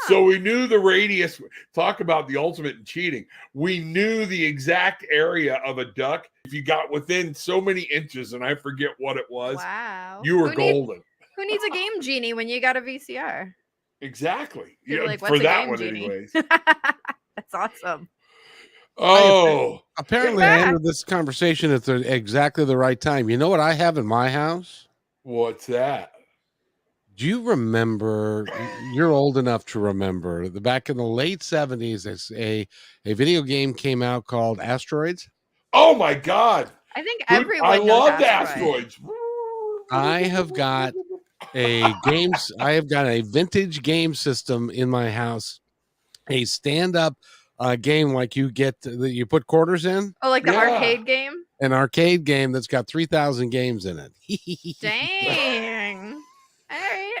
So we knew the radius. Talk about the ultimate in cheating. We knew the exact area of a duck. If you got within so many inches, and I forget what it was, wow, you were golden. Who needs a game genie when you got a VCR? Exactly. Yeah, like, for that one, genie? Anyways. That's awesome. Oh, apparently I ended this conversation at exactly the right time. You know what I have in my house? What's that? Do you remember? You're old enough to remember back in the late 70s, a video game came out called Asteroids. Oh my God! I think everyone. I loved Asteroids. I have got a vintage game system in my house, a stand-up game like you get that you put quarters in. Oh, like the arcade game. An arcade game that's got 3,000 games in it. Dang.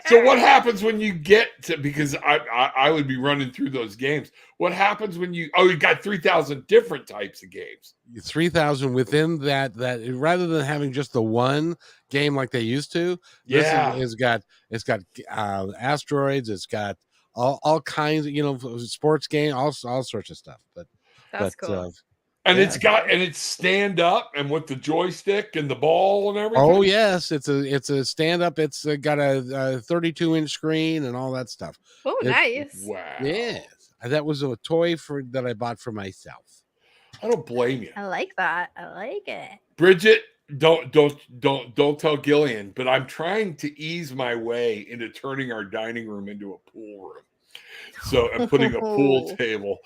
So what happens when you get to, because I would be running through those games. What happens when you got 3,000 different types of games? 3,000 within that rather than having just the one game like they used to. Yeah. It's got Asteroids. It's got all kinds of, sports game, all sorts of stuff. That's cool. And it's stand up and with the joystick and the ball and everything. Oh yes, it's a stand up. It's got a 32-inch screen and all that stuff. Oh, nice. Wow. Yes, that was a toy that I bought for myself. I don't blame you. I like that. I like it. Bridget, don't tell Gillian, but I'm trying to ease my way into turning our dining room into a pool room. So and putting a pool table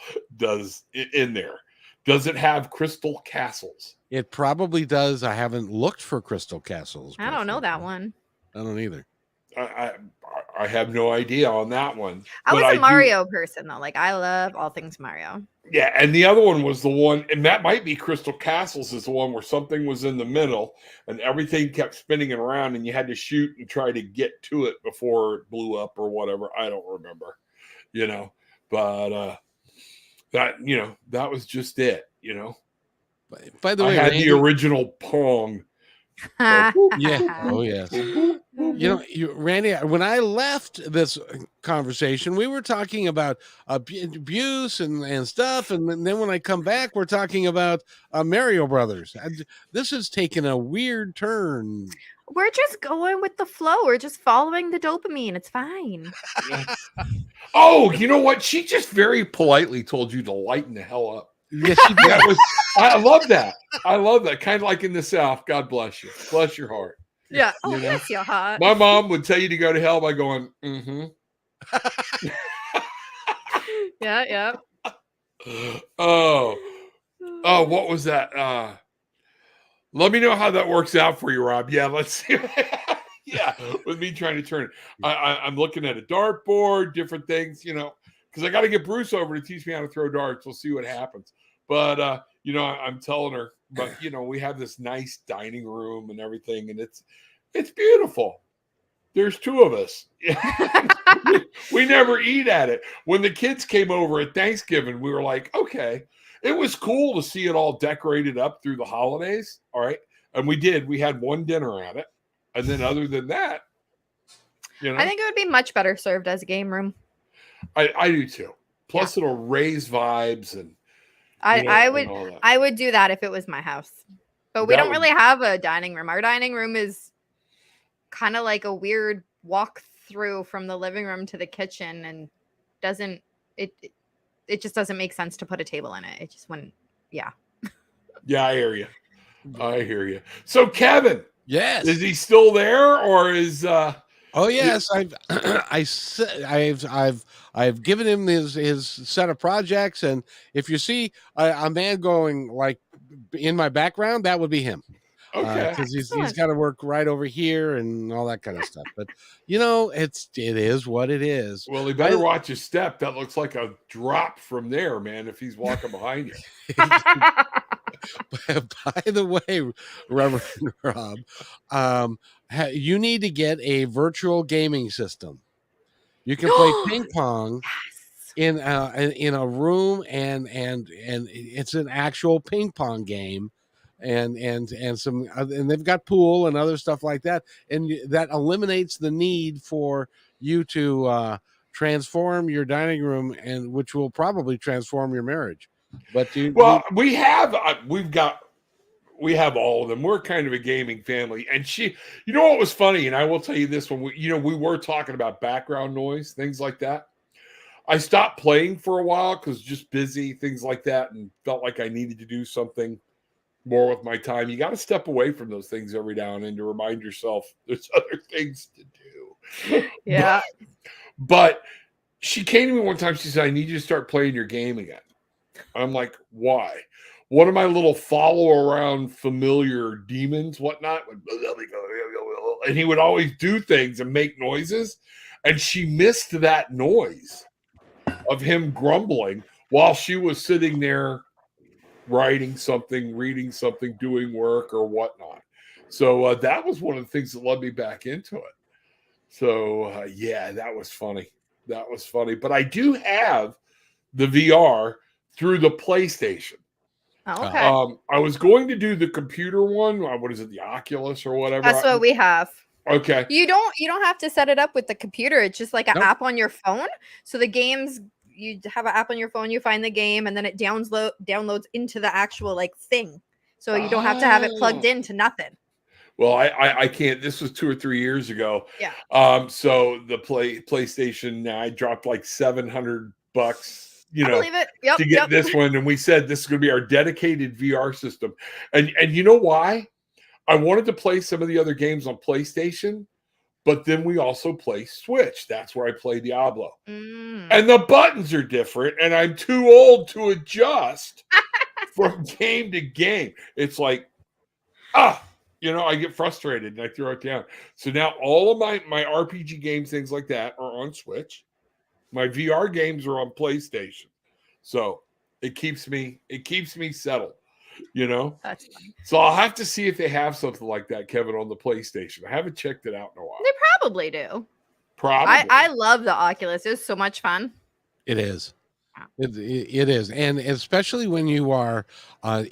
in there. Does it have crystal castles? It probably does. I haven't looked for crystal castles. I don't know that one. I don't either. I have no idea on that one. I was a Mario person though. Like I love all things Mario. Yeah, and the other one was the one, and that might be Crystal Castles, is the one where something was in the middle and everything kept spinning around and you had to shoot and try to get to it before it blew up or whatever. I don't remember, but that was just it, By the way, I had the original Pong Yeah. Oh, yes. Randy, when I left this conversation, we were talking about abuse and stuff, and then when I come back, we're talking about Mario Brothers. This has taken a weird turn. We're just going with the flow. We're just following the dopamine. It's fine. Oh, you know what? She just very politely told you to lighten the hell up. Yes, she did. I love that. I love that. Kind of like in the South. God bless you. Bless your heart. Yeah. Oh, bless your heart. My mom would tell you to go to hell by going, mm-hmm. Yeah. Oh, what was that? Let me know how that works out for you, Rob. Yeah, let's see. Yeah, with me trying to turn it. I'm looking at a dartboard, different things, because I got to get Bruce over to teach me how to throw darts. We'll see what happens. But, I'm telling her, but, we have this nice dining room and everything, and it's beautiful. There's two of us. We never eat at it. When the kids came over at Thanksgiving, we were like, okay. It was cool to see it all decorated up through the holidays. All right. And we did. We had one dinner at it. And then other than that, I think it would be much better served as a game room. I do too. Plus it'll raise vibes and I would do that if it was my house. But we don't really have a dining room. Our dining room is kind of like a weird walk through from the living room to the kitchen, and it just doesn't make sense to put a table in it. It just wouldn't. Yeah. Yeah, I hear you. So Kevin, yes, is he still there, or is? Oh yes, I've given him his set of projects, and if you see a man going like in my background, that would be him. Okay, because he's got to work right over here and all that kind of stuff. But it is what it is. Well, he better watch his step. That looks like a drop from there, man. If he's walking behind you. By the way, Reverend Rob, you need to get a virtual gaming system. You can play ping pong in a room, and it's an actual ping pong game. And they've got pool and other stuff like that, and that eliminates the need for you to transform your dining room, and which will probably transform your marriage. But we have all of them. We're kind of a gaming family, and what was funny, and I will tell you this: when we were talking about background noise, things like that. I stopped playing for a while because just busy, things like that, and felt like I needed to do something more with my time. You got to step away from those things every now and then to remind yourself there's other things to do. Yeah. But she came to me one time. She said, I need you to start playing your game again. I'm like, why? One of my little follow around familiar demons, whatnot, and he would always do things and make noises. And she missed that noise of him grumbling while she was sitting there writing something, reading something, doing work or whatnot. So that was one of the things that led me back into it. So that was funny. But I do have the VR through the PlayStation. Oh, okay. I was going to do the computer one. What is it, the Oculus or whatever? That's what we have. Okay. You don't have to set it up with the computer. It's just like an app on your phone. So the games, you have an app on your phone, you find the game, and then it downloads into the actual thing. So you don't have to have it plugged into nothing. Well, I can't. This was 2 or 3 years ago. Yeah. So the PlayStation, I dropped like $700. I believe it. Yep, to get this one, and we said this is going to be our dedicated VR system. And you know why? I wanted to play some of the other games on PlayStation, but then we also play Switch. That's where I play Diablo. And the buttons are different, and I'm too old to adjust from game to game. It's like, I get frustrated and I throw it down. So now all of my RPG games, things like that, are on Switch. My VR games are on PlayStation. So it keeps me settled, That's funny. So I'll have to see if they have something like that, Kevin, on the PlayStation. I haven't checked it out in a while. They probably do. Probably. I love the Oculus. It's so much fun. It is. It is. And especially when you are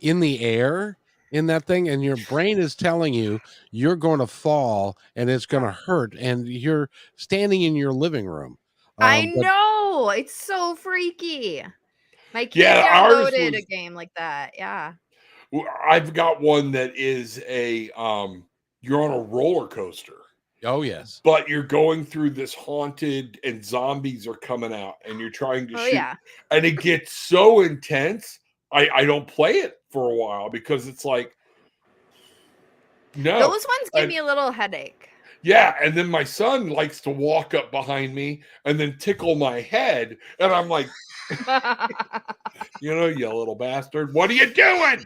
in the air in that thing, and your brain is telling you you're going to fall and it's going to hurt, and you're standing in your living room. I But know. It's so freaky. My kid Yeah, ours downloaded a was. game like that. Yeah. I've got one that is a you're on a roller coaster, oh yes, but you're going through this haunted and zombies are coming out and you're trying to Oh, shoot. yeah. And it gets so intense. I don't play it for a while because it's like, no. Those ones give And- me a little headache. Yeah, and then my son likes to walk up behind me and then tickle my head, and I'm like, you little bastard, what are you doing?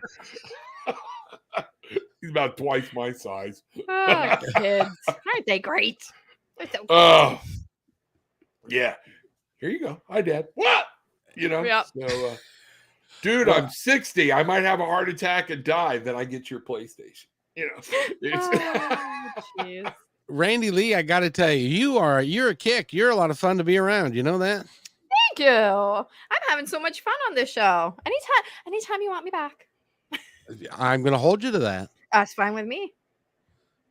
He's about twice my size. Oh, kids. Aren't they great? They're so cute. Oh, yeah. Here you go. Hi, Dad. What? Yep. So, dude, I'm 60. I might have a heart attack and die. Then I get your PlayStation. Oh, jeez. Randi-lee, I got to tell you, you're a kick. You're a lot of fun to be around. You know that? Thank you. I'm having so much fun on this show. Anytime you want me back. I'm going to hold you to that. That's fine with me.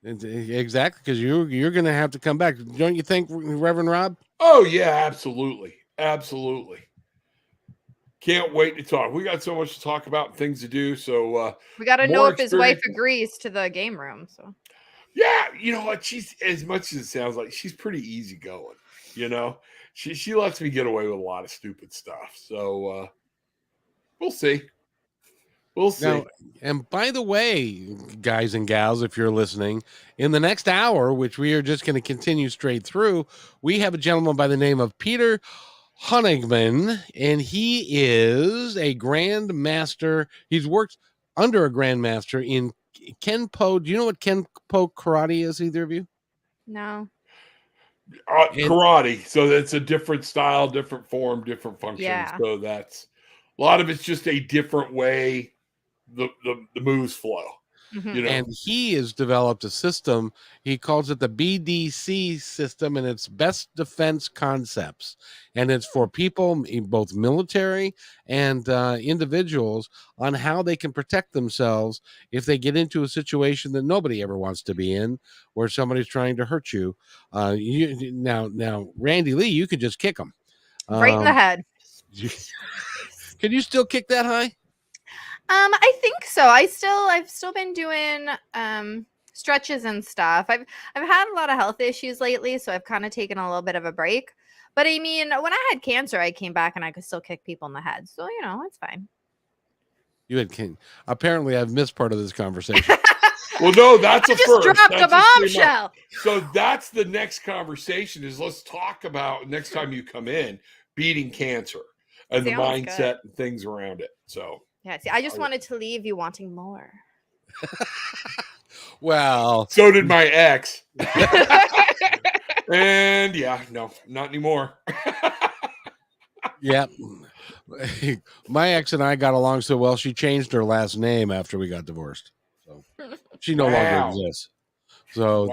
Exactly, because you're going to have to come back. Don't you think, Reverend Rob? Oh, yeah, absolutely. Absolutely. Can't wait to talk. We got so much to talk about and things to do. So We got to know more if his wife experience. agrees to the game room. So Yeah, you know what? She's, as much as it sounds like, she's pretty easygoing. She lets me get away with a lot of stupid stuff. So we'll see. We'll see. Now, and by the way, guys and gals, if you're listening, in the next hour, which we are just going to continue straight through, we have a gentleman by the name of Peter Honigmann, and he is a grandmaster. He's worked under a grandmaster in Kenpo. Do you know what Kenpo karate is, either of you? no. Karate. So that's a different style, different form, different function. Yeah. So that's a lot of it's just a different way the moves flow. Mhm. And he has developed a system. He calls it the Bdc system, and it's best defense concepts. And it's for people, both military and individuals, on how they can protect themselves if they get into a situation that nobody ever wants to be in, where somebody's trying to hurt you. Now, Randi-lee, you could just kick them Right in the head. Can you still kick that high? I think so. I've still been doing stretches and stuff. I've had a lot of health issues lately, so I've kind of taken a little bit of a break. But I mean, when I had cancer, I came back and I could still kick people in the head. So, it's fine. You had king. Apparently, I've missed part of this conversation. Well, no, that's a just first. dropped That's a bombshell. So that's the next conversation is let's talk about next time you come in, beating cancer and the mindset and things around it. So yeah, see, I just wanted to leave you wanting more. Well, so did my ex. And yeah, no, not anymore. Yeah. My ex and I got along so well, she changed her last name after we got divorced. So she no longer exists. So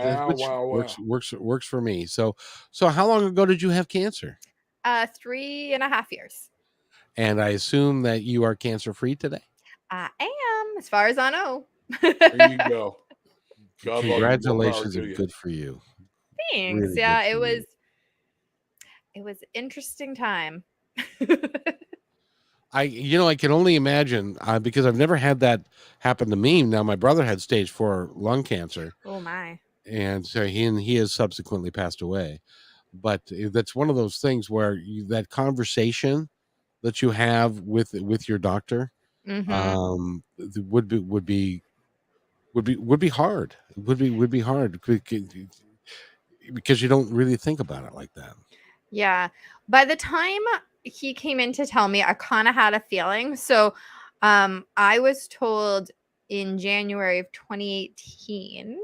works for me. So how long ago did you have cancer? 3.5 years. And I assume that you are cancer free today? I am, as far as I know. There you go. God Congratulations and good for you. Thanks. Really yeah, it was interesting time. I can only imagine because I've never had that happen to me. Now my brother had stage 4 lung cancer. Oh my! And so he has subsequently passed away. But that's one of those things where that conversation that you have with your doctor would be hard. It would be hard because you don't really think about it like that. Yeah. By the time he came in to tell me, I kind of had a feeling. So I was told in January of 2018,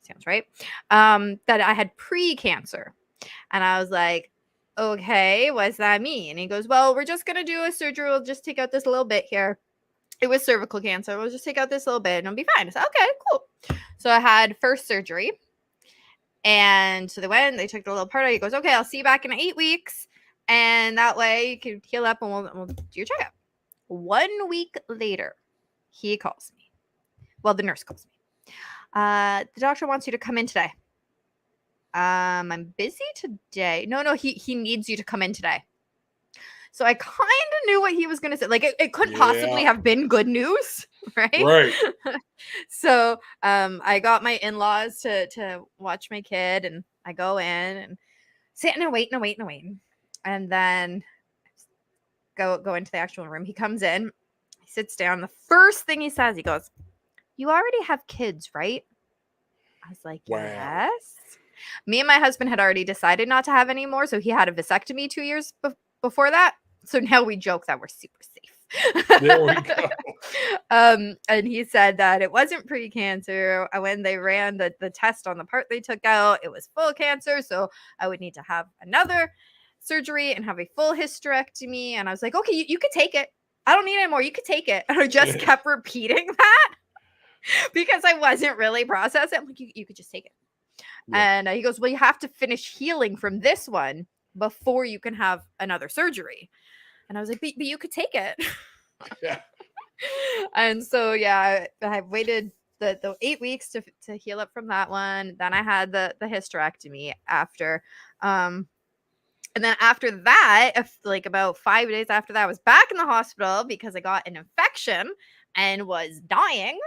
sounds right, that I had pre-cancer. And I was like, okay, what does that mean? And he goes, well, we're just going to do a surgery. We'll just take out this little bit here. It was cervical cancer. We'll just take out this little bit and it'll be fine. I said, okay, cool. So I had first surgery. And so they took the little part out. He goes, okay, I'll see you back in 8 weeks. And that way you can heal up and we'll do your checkup. 1 week later, he calls me. Well, the nurse calls me. The doctor wants you to come in today. I'm busy today. No, he needs you to come in today. So I kind of knew what he was going to say. Like it couldn't possibly have been good news, right? Right. So I got my in-laws to watch my kid, and I go in and sitting and waiting. And then go into the actual room. He comes in, he sits down. The first thing he says, he goes, "You already have kids, right?" I was like, Wow. "Yes." Me and my husband had already decided not to have any more, so he had a vasectomy 2 years before that. So now we joke that we're super safe. There we go. And he said that it wasn't pre-cancer. When they ran the test on the part they took out, it was full cancer. So I would need to have another surgery and have a full hysterectomy. And I was like, okay, you could take it. I don't need any more. You could take it. And I just kept repeating that because I wasn't really processing. I'm like, you could just take it. Yeah. And he goes, well, you have to finish healing from this one before you can have another surgery. And I was like, but you could take it. Yeah. And so, yeah, I waited the 8 weeks to heal up from that one. Then I had the hysterectomy after. And then after that, like about 5 days after that, I was back in the hospital because I got an infection and was dying.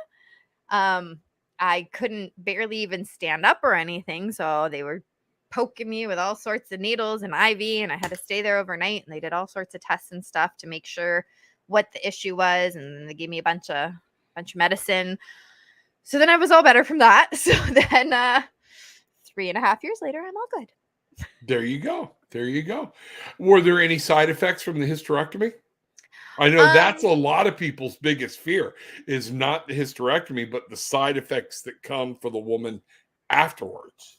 I couldn't barely even stand up or anything. So they were poking me with all sorts of needles and IV, and I had to stay there overnight, and they did all sorts of tests and stuff to make sure what the issue was, and they gave me a bunch of medicine. So then I was all better from that. So then 3.5 years later, I'm all good. There you go. Were there any side effects from the hysterectomy? I know that's a lot of people's biggest fear is not the hysterectomy, but the side effects that come for the woman afterwards.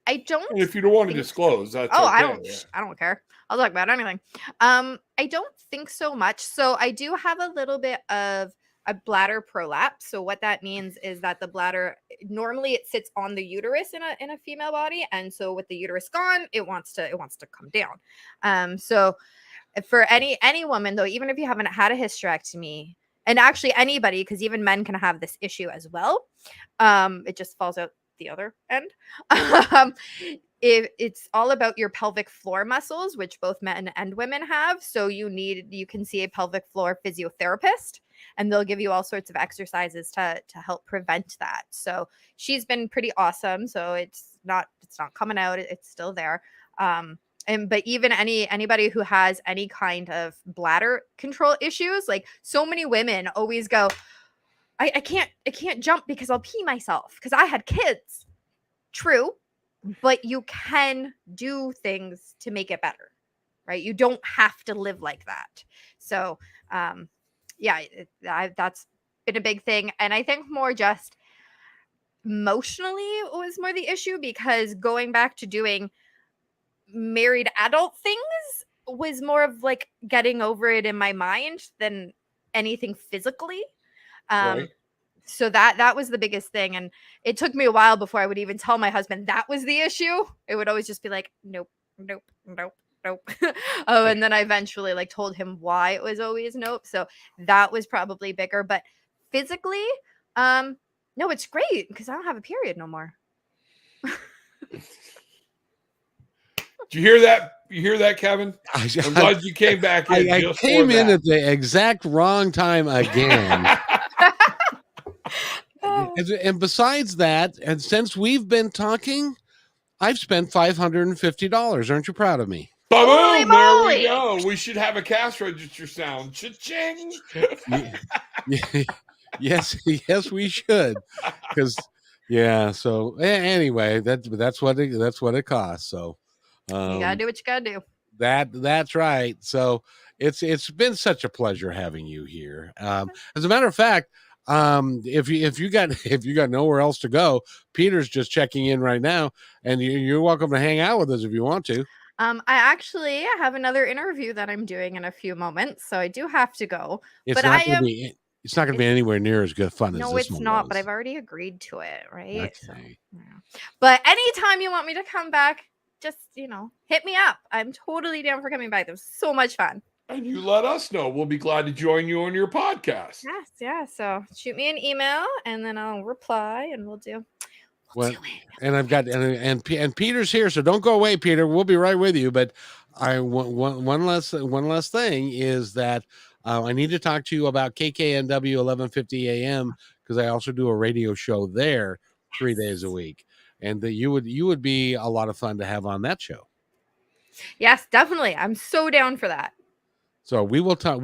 I don't. And if you don't want to disclose, that's okay. I don't care. I'll talk about anything. I don't think so much. So I do have a little bit of a bladder prolapse. So what that means is that the bladder, normally it sits on the uterus in a female body, and so with the uterus gone, it wants to come down. So for any woman though, even if you haven't had a hysterectomy, and actually anybody, because even men can have this issue as well, it just falls out the other end. It's all about your pelvic floor muscles, which both men and women have. So you can see a pelvic floor physiotherapist, and they'll give you all sorts of exercises to help prevent that. So she's been pretty awesome. So it's not coming out. It's still there. But even anybody who has any kind of bladder control issues, like so many women always go, I can't jump because I'll pee myself because I had kids. True, but you can do things to make it better, right? You don't have to live like that. So, that's been a big thing. And I think more just emotionally was more the issue, because going back to doing married adult things was more of like getting over it in my mind than anything physically. Right. So that was the biggest thing. And it took me a while before I would even tell my husband that was the issue. It would always just be like, nope. And then I eventually like told him why it was always nope. So that was probably bigger. But physically, no, it's great because I don't have a period no more. Did you hear that? You hear that, Kevin? I'm glad you came back in. I came in at the exact wrong time again. And besides that, and since we've been talking, I've spent $550. Aren't you proud of me? Boom! There we go. We should have a cash register sound. Cha-ching! Yes, we should. Because So anyway, that's what it costs. So you gotta do what you gotta do. That's right. So it's been such a pleasure having you here. As a matter of fact, if you got nowhere else to go, Peter's just checking in right now, and you're welcome to hang out with us if you want to. I actually have another interview that I'm doing in a few moments, so I do have to go. It's not going to be anywhere near as good fun as this one. No, it's not, but I've already agreed to it, right? Okay. So, yeah. But anytime you want me to come back, just hit me up. I'm totally down for coming back. It was so much fun. And you let us know. We'll be glad to join you on your podcast. Yes, yeah. So shoot me an email and then I'll reply and we'll do it. And I've got and Peter's here, so don't go away, Peter. We'll be right with you. But one last thing is that I need to talk to you about KKNW 1150 AM because I also do a radio show there 3 days a week, and that you would be a lot of fun to have on that show. Yes, definitely. I'm so down for that. So we will talk.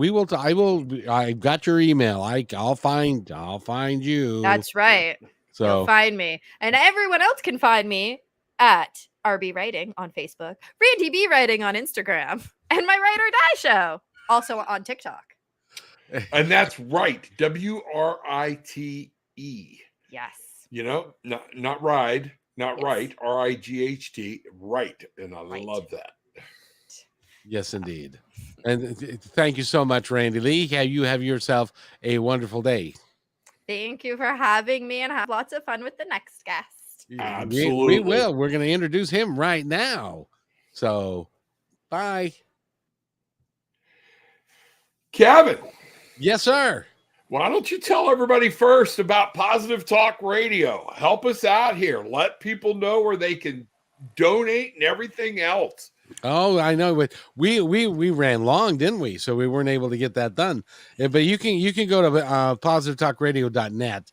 I got your email. I'll find you. That's right. So you'll find me, and everyone else can find me at RB Writing on Facebook, Randy B Writing on Instagram, and my Write or Die show also on TikTok. And that's right, WRITE. Yes. You know, not ride, not Yes. right, RIGHT, right, and I Right. love that. Yes, indeed. And thank you so much, Randi-lee. You have yourself a wonderful day. Thank you for having me and have lots of fun with the next guest. Absolutely. We will. We're going to introduce him right now. So, bye. Kevin. Yes, sir. Why don't you tell everybody first about Positive Talk Radio? Help us out here. Let people know where they can donate and everything else. Oh, I know. We ran long, didn't we? So we weren't able to get that done. But you can go to positivetalkradio.net.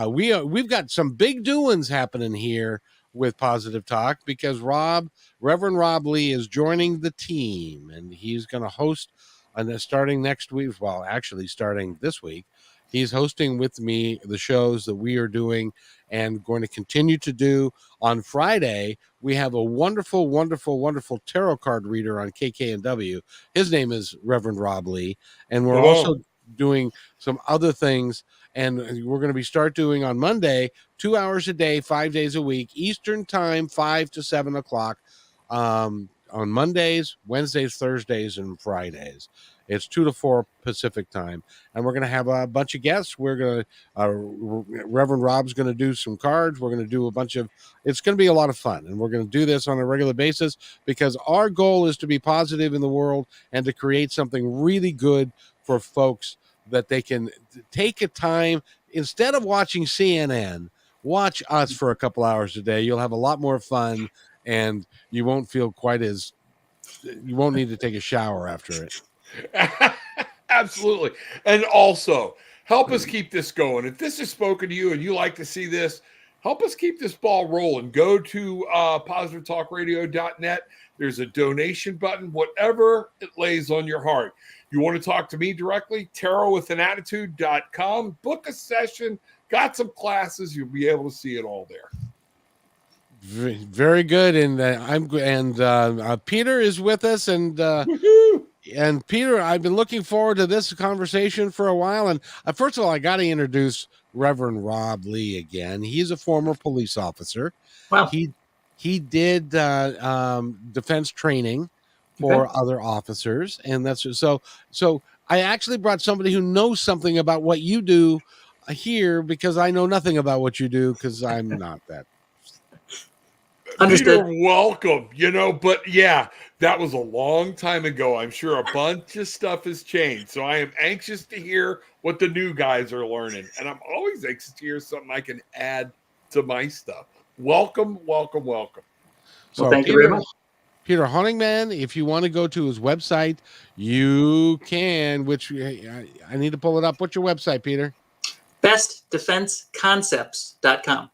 We've got some big doings happening here with Positive Talk because Reverend Rob Lee is joining the team, and he's going to host starting next week. Well, actually, starting this week, he's hosting with me the shows that we are doing and going to continue to do. On Friday, we have a wonderful, wonderful, wonderful tarot card reader on KKNW. His name is Reverend Rob Lee, and we're also doing some other things. And we're going to start doing on Monday 2 hours a day, 5 days a week, Eastern time, 5 to 7 o'clock. On Mondays, Wednesdays, Thursdays, and Fridays. It's 2 to 4 Pacific time. And we're going to have a bunch of guests. We're going to, Reverend Rob's going to do some cards. We're going to do it's going to be a lot of fun. And we're going to do this on a regular basis because our goal is to be positive in the world and to create something really good for folks that they can take a time, instead of watching CNN, watch us for a couple hours a day. You'll have a lot more fun. And you won't feel you won't need to take a shower after it. Absolutely. And also, help us keep this going. If this has spoken to you and you like to see this, help us keep this ball rolling. Go to positivetalkradio.net. There's a donation button, whatever it lays on your heart. You want to talk to me directly? tarotwithanattitude.com. Book a session. Got some classes. You'll be able to see it all there. Very good, and Peter is with us, and Peter, I've been looking forward to this conversation for a while. And first of all, I got to introduce Reverend Rob Lee again. He's a former police officer. Wow. He did defense training for other officers, and that's so. I actually brought somebody who knows something about what you do here because I know nothing about what you do because I'm not that. Understood. You're welcome. But yeah, that was a long time ago. I'm sure a bunch of stuff has changed. So I am anxious to hear what the new guys are learning. And I'm always anxious to hear something I can add to my stuff. Welcome, welcome, welcome. So well, thank you very much. Peter Honigmann, if you want to go to his website, you can, which I need to pull it up. What's your website, Peter? bestdefenseconcepts.com.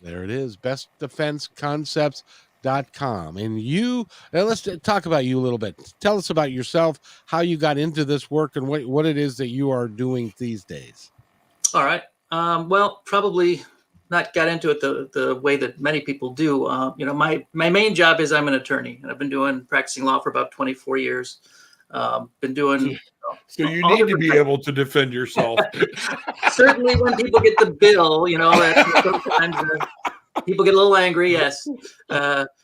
There it is, bestdefenseconcepts.com. And let's talk about you a little bit. Tell us about yourself, how you got into this work, and what it is that you are doing these days. All right. Well, probably not got into it the way that many people do. My main job is I'm an attorney, and I've been practicing law for about 24 years. Been doing... So you need to be able to defend yourself. Certainly when people get the bill, sometimes people get a little angry, yes.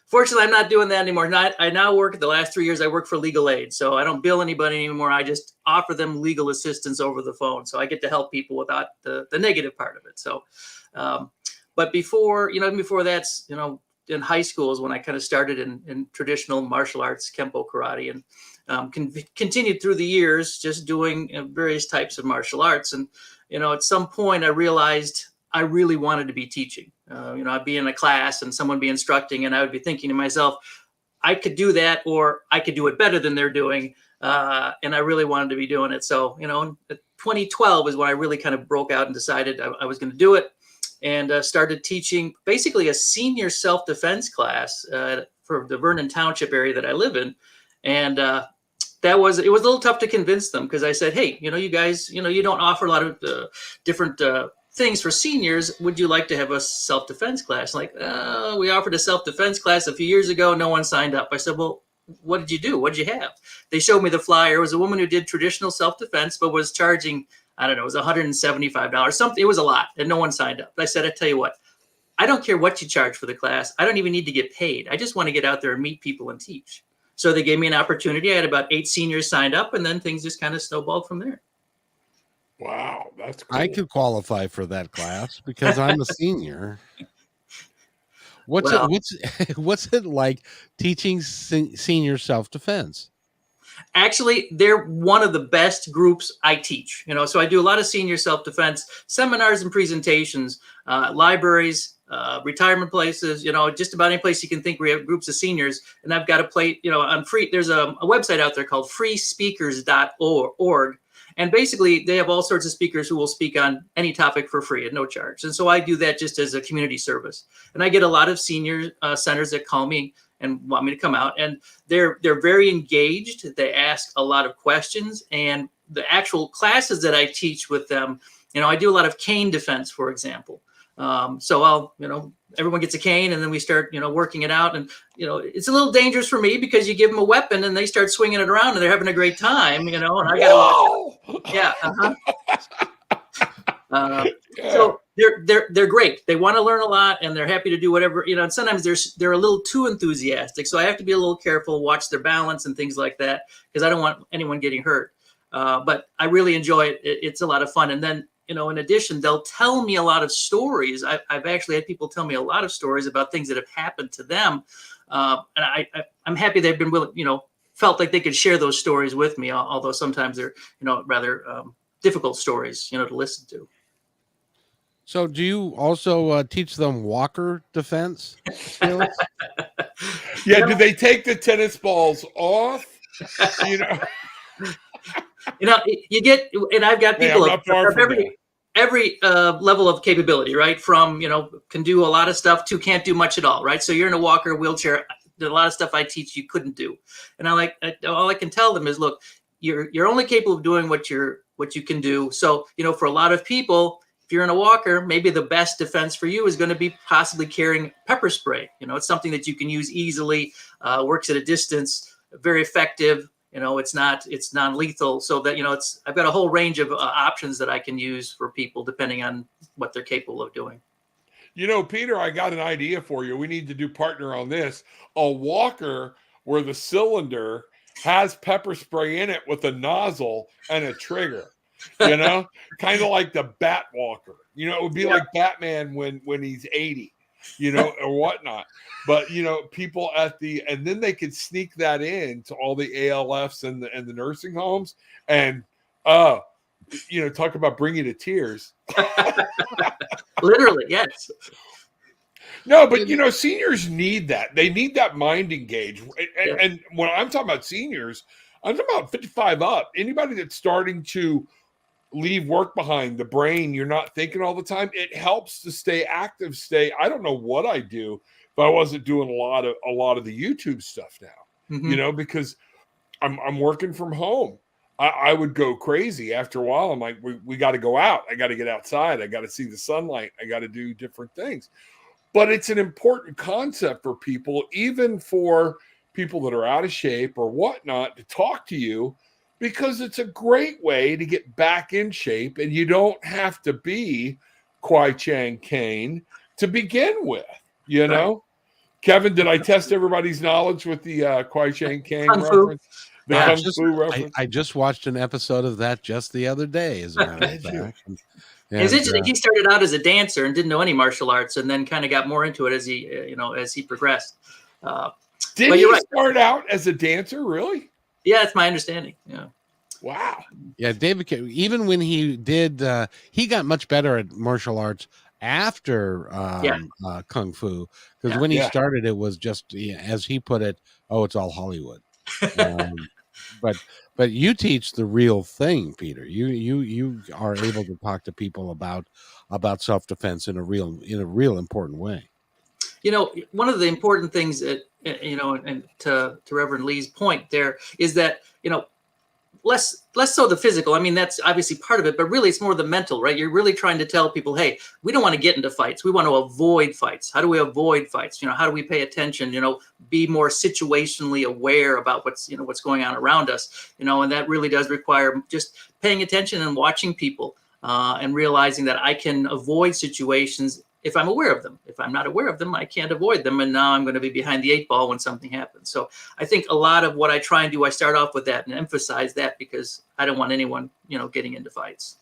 Fortunately, I'm not doing that anymore. I now work, the last 3 years, I work for legal aid. So I don't bill anybody anymore. I just offer them legal assistance over the phone. So I get to help people without the negative part of it. So, but before that's, in high school is when I kind of started in traditional martial arts, Kempo karate. continued through the years, just doing various types of martial arts. And, at some point I realized I really wanted to be teaching. I'd be in a class and someone be instructing, and I would be thinking to myself, I could do that, or I could do it better than they're doing. And I really wanted to be doing it. So, 2012 is when I really kind of broke out and decided I was going to do it, and started teaching basically a senior self-defense class for the Vernon Township area that I live in. And it was a little tough to convince them, because I said, hey, you guys, you don't offer a lot of different things for seniors. Would you like to have a self-defense class? Like, we offered a self-defense class a few years ago. No one signed up. I said, well, what did you do? What did you have? They showed me the flyer. It was a woman who did traditional self-defense, but was charging, I don't know, it was $175, something. It was a lot, and no one signed up. But I said, I tell you what, I don't care what you charge for the class. I don't even need to get paid. I just want to get out there and meet people and teach. So they gave me an opportunity. I had about 8 seniors signed up, and then things just kind of snowballed from there. Wow, that's cool. I could qualify for that class because I'm a senior. What's it like teaching senior self-defense? Actually, they're one of the best groups I teach. So I do a lot of senior self-defense seminars and presentations, libraries, retirement places, just about any place you can think. We have groups of seniors, and I've got a plate, on free. There's a website out there called freespeakers.org. And basically, they have all sorts of speakers who will speak on any topic for free at no charge. And so I do that just as a community service. And I get a lot of senior centers that call me and want me to come out. And they're very engaged. They ask a lot of questions. And the actual classes that I teach with them, I do a lot of cane defense, for example. So I'll, everyone gets a cane, and then we start, working it out. And, it's a little dangerous for me, because you give them a weapon and they start swinging it around and they're having a great time, and I got to watch. Yeah. So they're great. They want to learn a lot, and they're happy to do whatever, and sometimes they're a little too enthusiastic. So I have to be a little careful, watch their balance and things like that, because I don't want anyone getting hurt. But I really enjoy it. It's a lot of fun. And then, in addition, they'll tell me a lot of stories. I've actually had people tell me a lot of stories about things that have happened to them. And I'm happy they've been willing, felt like they could share those stories with me, although sometimes they're, rather difficult stories, to listen to. So do you also teach them walker defense skills? Yeah. Do they take the tennis balls off? You get, and I've got people of every level of capability, right? From, can do a lot of stuff to can't do much at all, right? So you're in a walker, wheelchair. There's a lot of stuff I teach you couldn't do. And all I can tell them is, look, you're only capable of doing what you can do. So, for a lot of people, if you're in a walker, maybe the best defense for you is going to be possibly carrying pepper spray. It's something that you can use easily, works at a distance, very effective. It's non-lethal, so that, I've got a whole range of options that I can use for people depending on what they're capable of doing. Peter, I got an idea for you. We need to do partner on this. A walker where the cylinder has pepper spray in it with a nozzle and a trigger, kind of like the Bat Walker. It would be like Batman when he's 80. Or whatnot. But, people and then they could sneak that in to all the ALFs and the nursing homes, and, talk about bringing to tears. Literally, yes. No, but, seniors need that. They need that mind engaged. And when I'm talking about seniors, I'm talking about 55 up. Anybody that's starting to leave work behind, the brain, you're not thinking all the time. It helps to stay active. I don't know what I do if I wasn't doing a lot of the YouTube stuff now, because I'm working from home. I would go crazy after a while. I'm like, we got to go out. I got to get outside. I got to see the sunlight. I got to do different things. But it's an important concept for people, even for people that are out of shape or whatnot, to talk to you, because it's a great way to get back in shape, and you don't have to be Kwai Chang Caine to begin with, Right. Kevin, did I test everybody's knowledge with the Kwai Chang Caine reference? Kung Fu reference? I just watched an episode of that just the other day, as a matter of fact. It's interesting. He started out as a dancer and didn't know any martial arts, and then kind of got more into it as he progressed. Did he start out as a dancer, really? Yeah, it's my understanding. Yeah. Wow. Yeah, David, even when he did, he got much better at martial arts after Kung Fu, because when he Yeah. started, it was just, as he put it, oh, it's all Hollywood. Um, but you teach the real thing, Peter. You are able to talk to people about self-defense in a real important way. One of the important things that, and to Reverend Lee's point there is that, less so the physical. I mean, that's obviously part of it, but really it's more the mental, right? You're really trying to tell people, hey, we don't want to get into fights. We want to avoid fights. How do we avoid fights? How do we pay attention, be more situationally aware about what's going on around us, and that really does require just paying attention and watching people and realizing that I can avoid situations if I'm aware of them. If I'm not aware of them, I can't avoid them. And now I'm going to be behind the 8 ball when something happens. So I think a lot of what I try and do, I start off with that and emphasize that because I don't want anyone, getting into fights.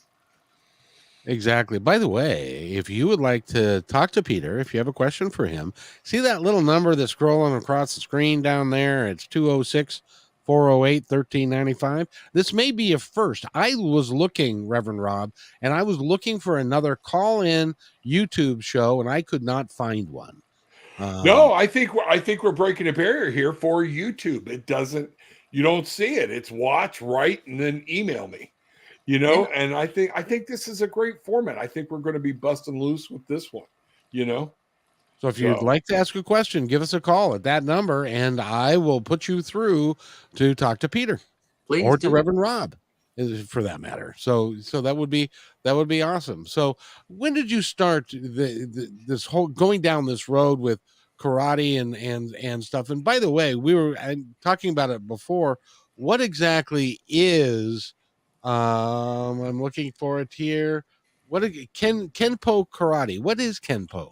Exactly. By the way, if you would like to talk to Peter, if you have a question for him, see that little number that's scrolling across the screen down there? It's 206-408-1395. This may be a first. I was looking, Reverend Rob, and I was looking for another call-in YouTube show, and I could not find one. No, I think we're breaking a barrier here for YouTube. You don't see it. It's watch, write, and then email me. Yeah. And I think this is a great format. I think we're going to be busting loose with this one. So if you'd like to ask a question, give us a call at that number, and I will put you through to talk to Peter. Please or do. to Reverend Rob, for that matter. So that would be awesome. So when did you start this whole going down this road with karate and stuff? And by the way, we were talking about it before. What exactly is? I'm looking for it here. Kenpo karate? What is Kenpo?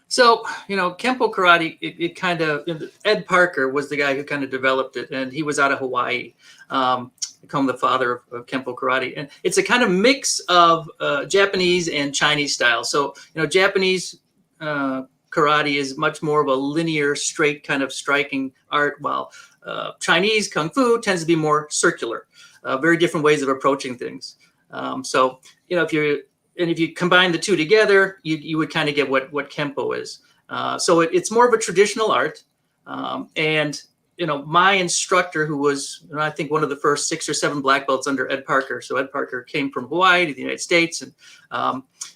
So, Kempo karate, it kind of, Ed Parker was the guy who kind of developed it, and he was out of Hawaii, become the father of Kempo karate. And it's a kind of mix of Japanese and Chinese style. So, Japanese karate is much more of a linear, straight kind of striking art, while Chinese Kung Fu tends to be more circular, very different ways of approaching things. So, if you combine the two together, you would kind of get what Kempo is. So it's more of a traditional art. And my instructor, who was, I think, one of the first 6 or 7 black belts under Ed Parker. So Ed Parker came from Hawaii to the United States. And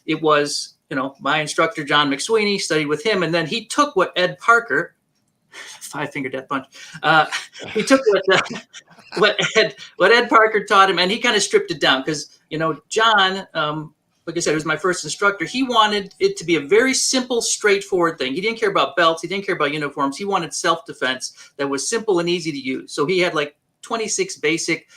it was, my instructor, John McSweeney, studied with him. And then he took what Ed Parker, 5-finger death punch, he took what Ed Parker taught him, and he kind of stripped it down because, John, like I said, it was my first instructor. He wanted it to be a very simple, straightforward thing. He didn't care about belts. He didn't care about uniforms. He wanted self-defense that was simple and easy to use. So he had like 26 basic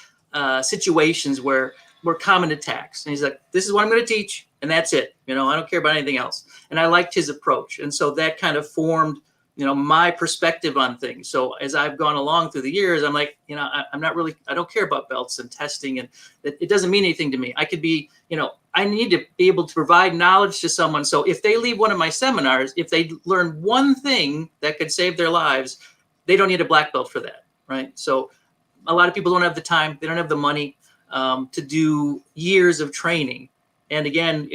situations where were common attacks. And he's like, this is what I'm going to teach. And that's it. I don't care about anything else. And I liked his approach. And so that kind of formed, my perspective on things. So as I've gone along through the years, I'm like, I'm not really, I don't care about belts and testing, and it doesn't mean anything to me. I could be, I need to be able to provide knowledge to someone. So if they leave one of my seminars, if they learn one thing that could save their lives, they don't need a black belt for that, right? So a lot of people don't have the time, they don't have the money to do years of training. And again,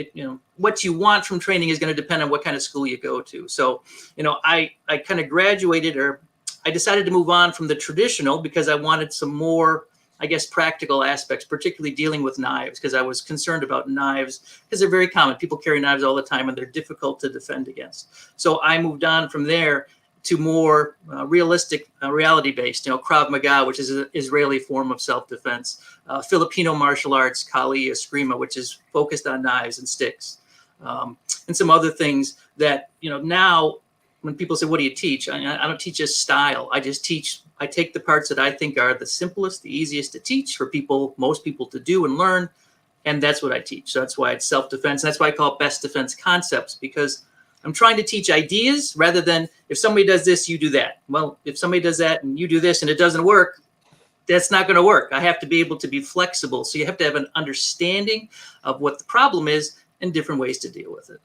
what you want from training is going to depend on what kind of school you go to. So, I kind of graduated, or I decided to move on from the traditional because I wanted some more, I guess, practical aspects, particularly dealing with knives, because I was concerned about knives because they're very common. People carry knives all the time and they're difficult to defend against. So I moved on from there to more realistic, reality-based, Krav Maga, which is an Israeli form of self-defense, Filipino martial arts, Kali, Eskrima, which is focused on knives and sticks, and some other things that, now when people say, what do you teach? I don't teach a style. I take the parts that I think are the simplest, the easiest to teach for most people to do and learn. And that's what I teach. So that's why it's self-defense. That's why I call it best defense concepts, because I'm trying to teach ideas rather than if somebody does this, you do that. Well, if somebody does that and you do this and it doesn't work, that's not going to work. I have to be able to be flexible. So you have to have an understanding of what the problem is and different ways to deal with it.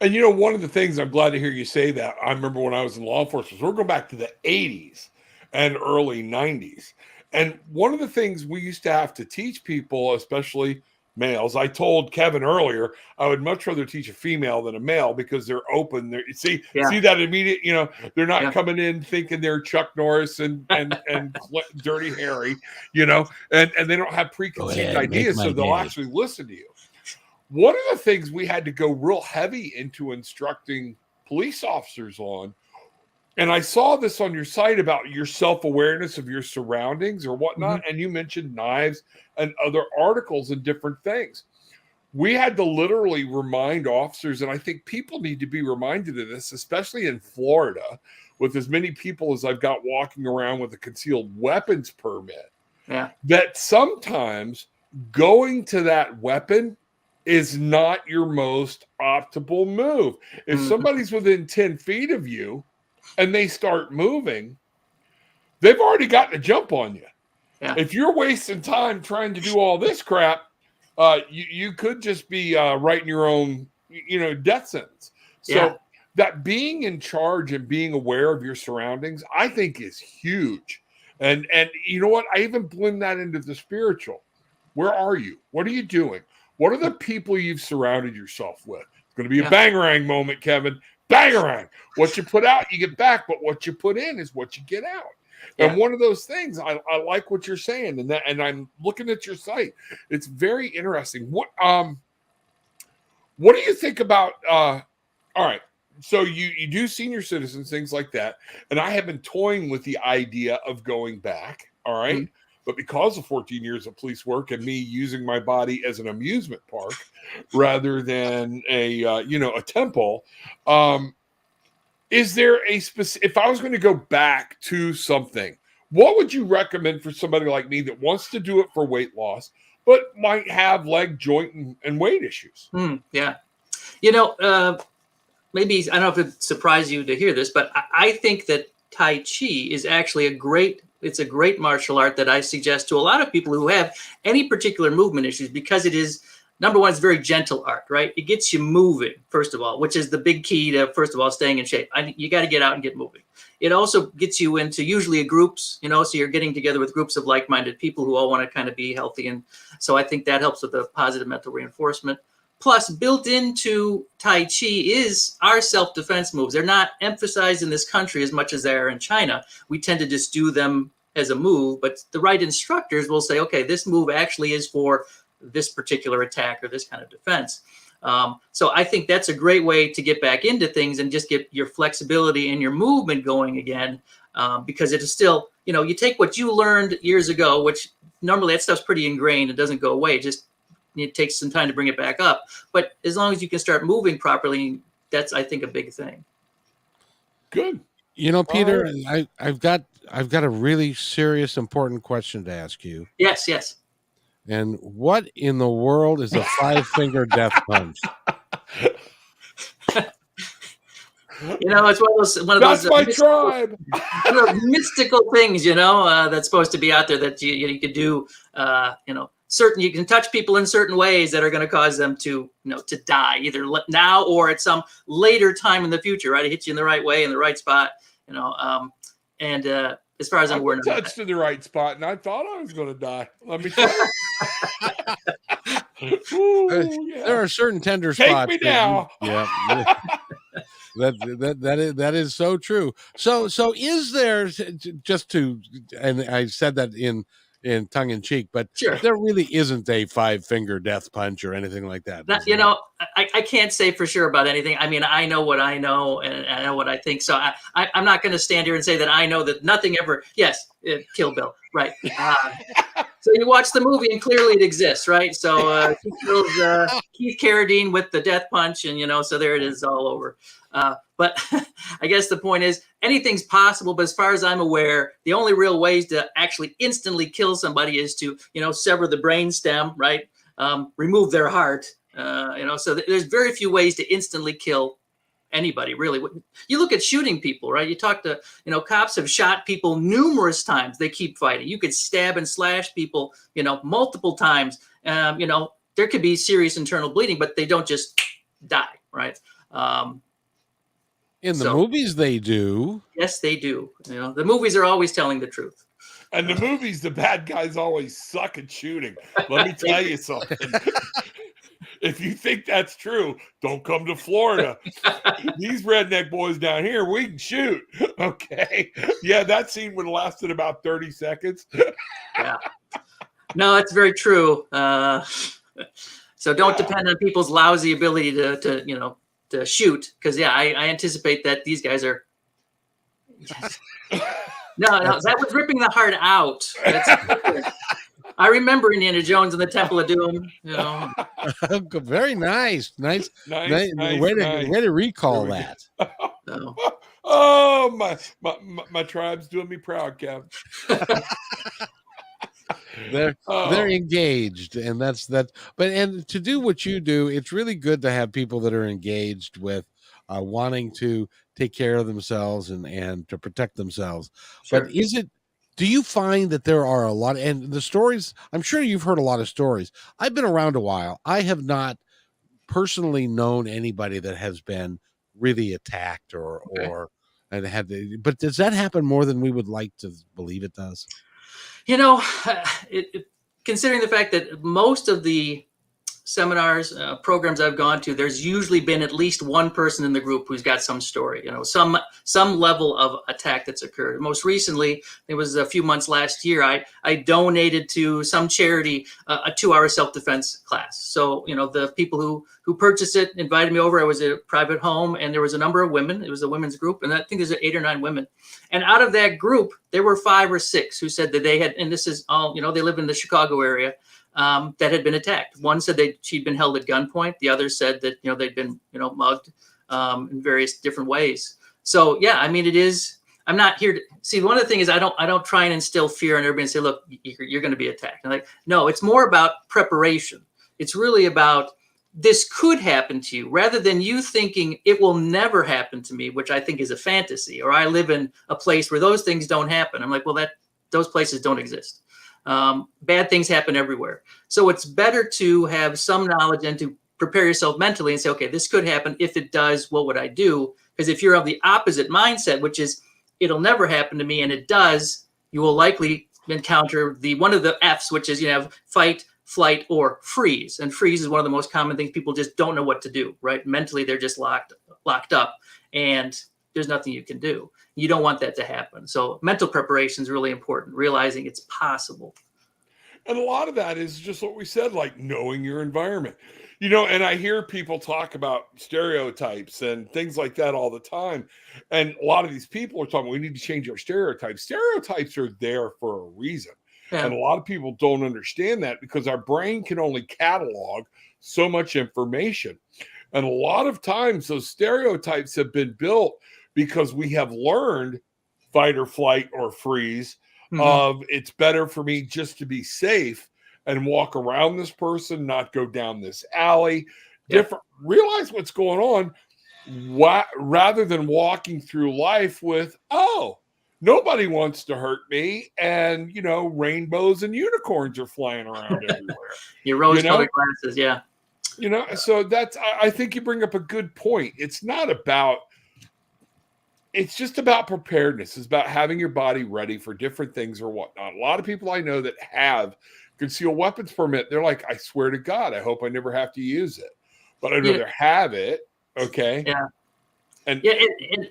And one of the things, I'm glad to hear you say that. I remember when I was in law enforcement, we're going back to the 80s and early 90s. And one of the things we used to have to teach people, especially males, I told Kevin earlier, I would much rather teach a female than a male because they're open. They're, see that immediate, they're not coming in thinking they're Chuck Norris and Dirty Harry, and they don't have preconceived ideas, so they'll actually listen to you. One of the things we had to go real heavy into instructing police officers on, and I saw this on your site about your self-awareness of your surroundings or whatnot, and you mentioned knives and other articles and different things. We had to literally remind officers, and I think people need to be reminded of this, especially in Florida, with as many people as I've got walking around with a concealed weapons permit, that sometimes going to that weapon is not your most optimal move. If somebody's within 10 feet of you, and they start moving, they've already gotten a jump on you. Yeah. If you're wasting time trying to do all this crap, you could just be writing your own, death sentence. So that being in charge and being aware of your surroundings, I think is huge. And you know what? I even blend that into the spiritual. Where are you? What are you doing? What are the people you've surrounded yourself with? It's going to be a bangarang moment, Kevin. Bangarang. What you put out, you get back, but what you put in is what you get out. And one of those things, I like what you're saying, and I'm looking at your site. It's very interesting. What do you think about? All right, so you do senior citizens, things like that, and I have been toying with the idea of going back. All right. But because of 14 years of police work and me using my body as an amusement park rather than a temple, is there a specific? If I was going to go back to something, what would you recommend for somebody like me that wants to do it for weight loss, but might have leg, joint, and weight issues? Maybe I don't know if it surprised you to hear this, but I think that Tai Chi is actually a great martial art that I suggest to a lot of people who have any particular movement issues, because it is, number one, it's very gentle art, right? It gets you moving, first of all, which is the big key to, first of all, staying in shape. You got to get out and get moving. It also gets you into usually groups, so you're getting together with groups of like-minded people who all want to kind of be healthy. And so I think that helps with the positive mental reinforcement. Plus, built into Tai Chi is our self-defense moves. They're not emphasized in this country as much as they are in China. We tend to just do them as a move, but the right instructors will say, okay, this move actually is for this particular attack or this kind of defense. So I think that's a great way to get back into things and just get your flexibility and your movement going again, because it is still, you take what you learned years ago, which normally that stuff's pretty ingrained. It doesn't go away. It takes some time to bring it back up. But as long as you can start moving properly, that's, I think, a big thing. Good. Peter, I've got a really serious, important question to ask you. Yes. And what in the world is a 5-finger death punch? It's one of those. That's my tribe. One of those mystical things, that's supposed to be out there that you could do. You can touch people in certain ways that are going to cause them to die either now or at some later time in the future. Right, it hits you in the right way in the right spot. And as far as I'm aware, touched in the right spot, and I thought I was going to die. Let me tell you. Ooh, there are certain tender spots. Take me now. That is so true. So is there, just to, and I said that in tongue in cheek, but sure, there really isn't a 5-finger death punch or anything like that. I can't say for sure about anything. I mean, I know what I know, and I know what I think. So I'm not going to stand here and say that I know that nothing ever. Yes, Kill Bill, right? So you watch the movie, and clearly it exists, right? So Keith Carradine with the death punch, and so there it is, all over. But I guess the point is anything's possible. But as far as I'm aware, the only real ways to actually instantly kill somebody is to, sever the brain stem, right? Remove their heart, so there's very few ways to instantly kill anybody, really. You look at shooting people, right? You talk to, cops have shot people numerous times. They keep fighting. You could stab and slash people, multiple times. There could be serious internal bleeding, but they don't just die, right? In the movies, they do. Yes, they do. The movies are always telling the truth. And the movies, the bad guys always suck at shooting. Let me tell you something. If you think that's true, don't come to Florida. These redneck boys down here, we can shoot. Okay. Yeah, that scene would have lasted about 30 seconds. Yeah. No, that's very true. So don't depend on people's lousy ability to shoot. Because, I anticipate that these guys are. No, that was ripping the heart out. I remember Indiana Jones and the Temple of Doom. Very nice. Nice. Nice. Way to recall that. So. Oh, my tribe's doing me proud, Kevin. They're engaged, and that's that. But and to do what you do, it's really good to have people that are engaged with wanting to take care of themselves and to protect themselves. Sure. But do you find that there are a lot, and the stories, I'm sure you've heard a lot of stories. I've been around a while. I have not personally known anybody that has been really attacked and but does that happen more than we would like to believe it does? Considering the fact that most of the seminars, programs I've gone to, there's usually been at least one person in the group who's got some story, some level of attack that's occurred. Most recently, it was a few months last year, I donated to some charity a 2-hour self-defense class. So, the people who purchased it invited me over. I was at a private home, and there was a number of women. It was a women's group, and I think there's 8 or 9 women. And out of that group, there were 5 or 6 who said that they had, and this is all, they live in the Chicago area, that had been attacked. One said she'd been held at gunpoint. The other said that, they'd been, mugged in various different ways. So, it is, I'm not here to see. One of the things is I don't try and instill fear in everybody and say, look, you're going to be attacked. And no, it's more about preparation. It's really about this could happen to you rather than you thinking it will never happen to me, which I think is a fantasy, or I live in a place where those things don't happen. I'm like, well, those places don't exist. Bad things happen everywhere. So it's better to have some knowledge and to prepare yourself mentally and say, okay, this could happen. If it does, what would I do? Because if you're of the opposite mindset, which is it'll never happen to me, and it does, you will likely encounter one of the F's, which is you have fight, flight, or freeze. And freeze is one of the most common things. People just don't know what to do, right? Mentally, they're just locked up, and there's nothing you can do. You don't want that to happen. So mental preparation is really important, realizing it's possible. And a lot of that is just what we said, like knowing your environment. And I hear people talk about stereotypes and things like that all the time. And a lot of these people are talking, we need to change our stereotypes. Stereotypes are there for a reason. Yeah. And a lot of people don't understand that because our brain can only catalog so much information. And a lot of times those stereotypes have been built because we have learned fight or flight or freeze of it's better for me just to be safe and walk around this person, not go down this alley. Different. Realize what's going on rather than walking through life with, nobody wants to hurt me. And, rainbows and unicorns are flying around everywhere. Your rose-colored glasses, yeah. So I think you bring up a good point. It's just about preparedness. It's about having your body ready for different things or whatnot. A lot of people I know that have concealed weapons permit, they're like, I swear to God, I hope I never have to use it. But I'd rather have it. Okay. Yeah. And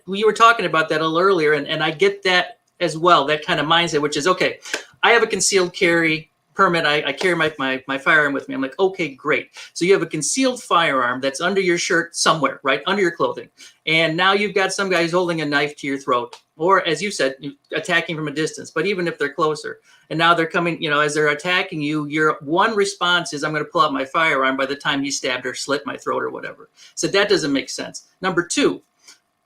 we were talking about that a little earlier, and I get that as well, that kind of mindset, which is, okay, I have a concealed carry permit. I carry my firearm with me. I'm like, okay, great. So you have a concealed firearm that's under your shirt somewhere, right? Under your clothing. And now you've got some guy who's holding a knife to your throat, or as you said, attacking from a distance, but even if they're closer. And now they're coming, as they're attacking you, your one response is I'm going to pull out my firearm by the time he stabbed or slit my throat or whatever. So that doesn't make sense. Number 2,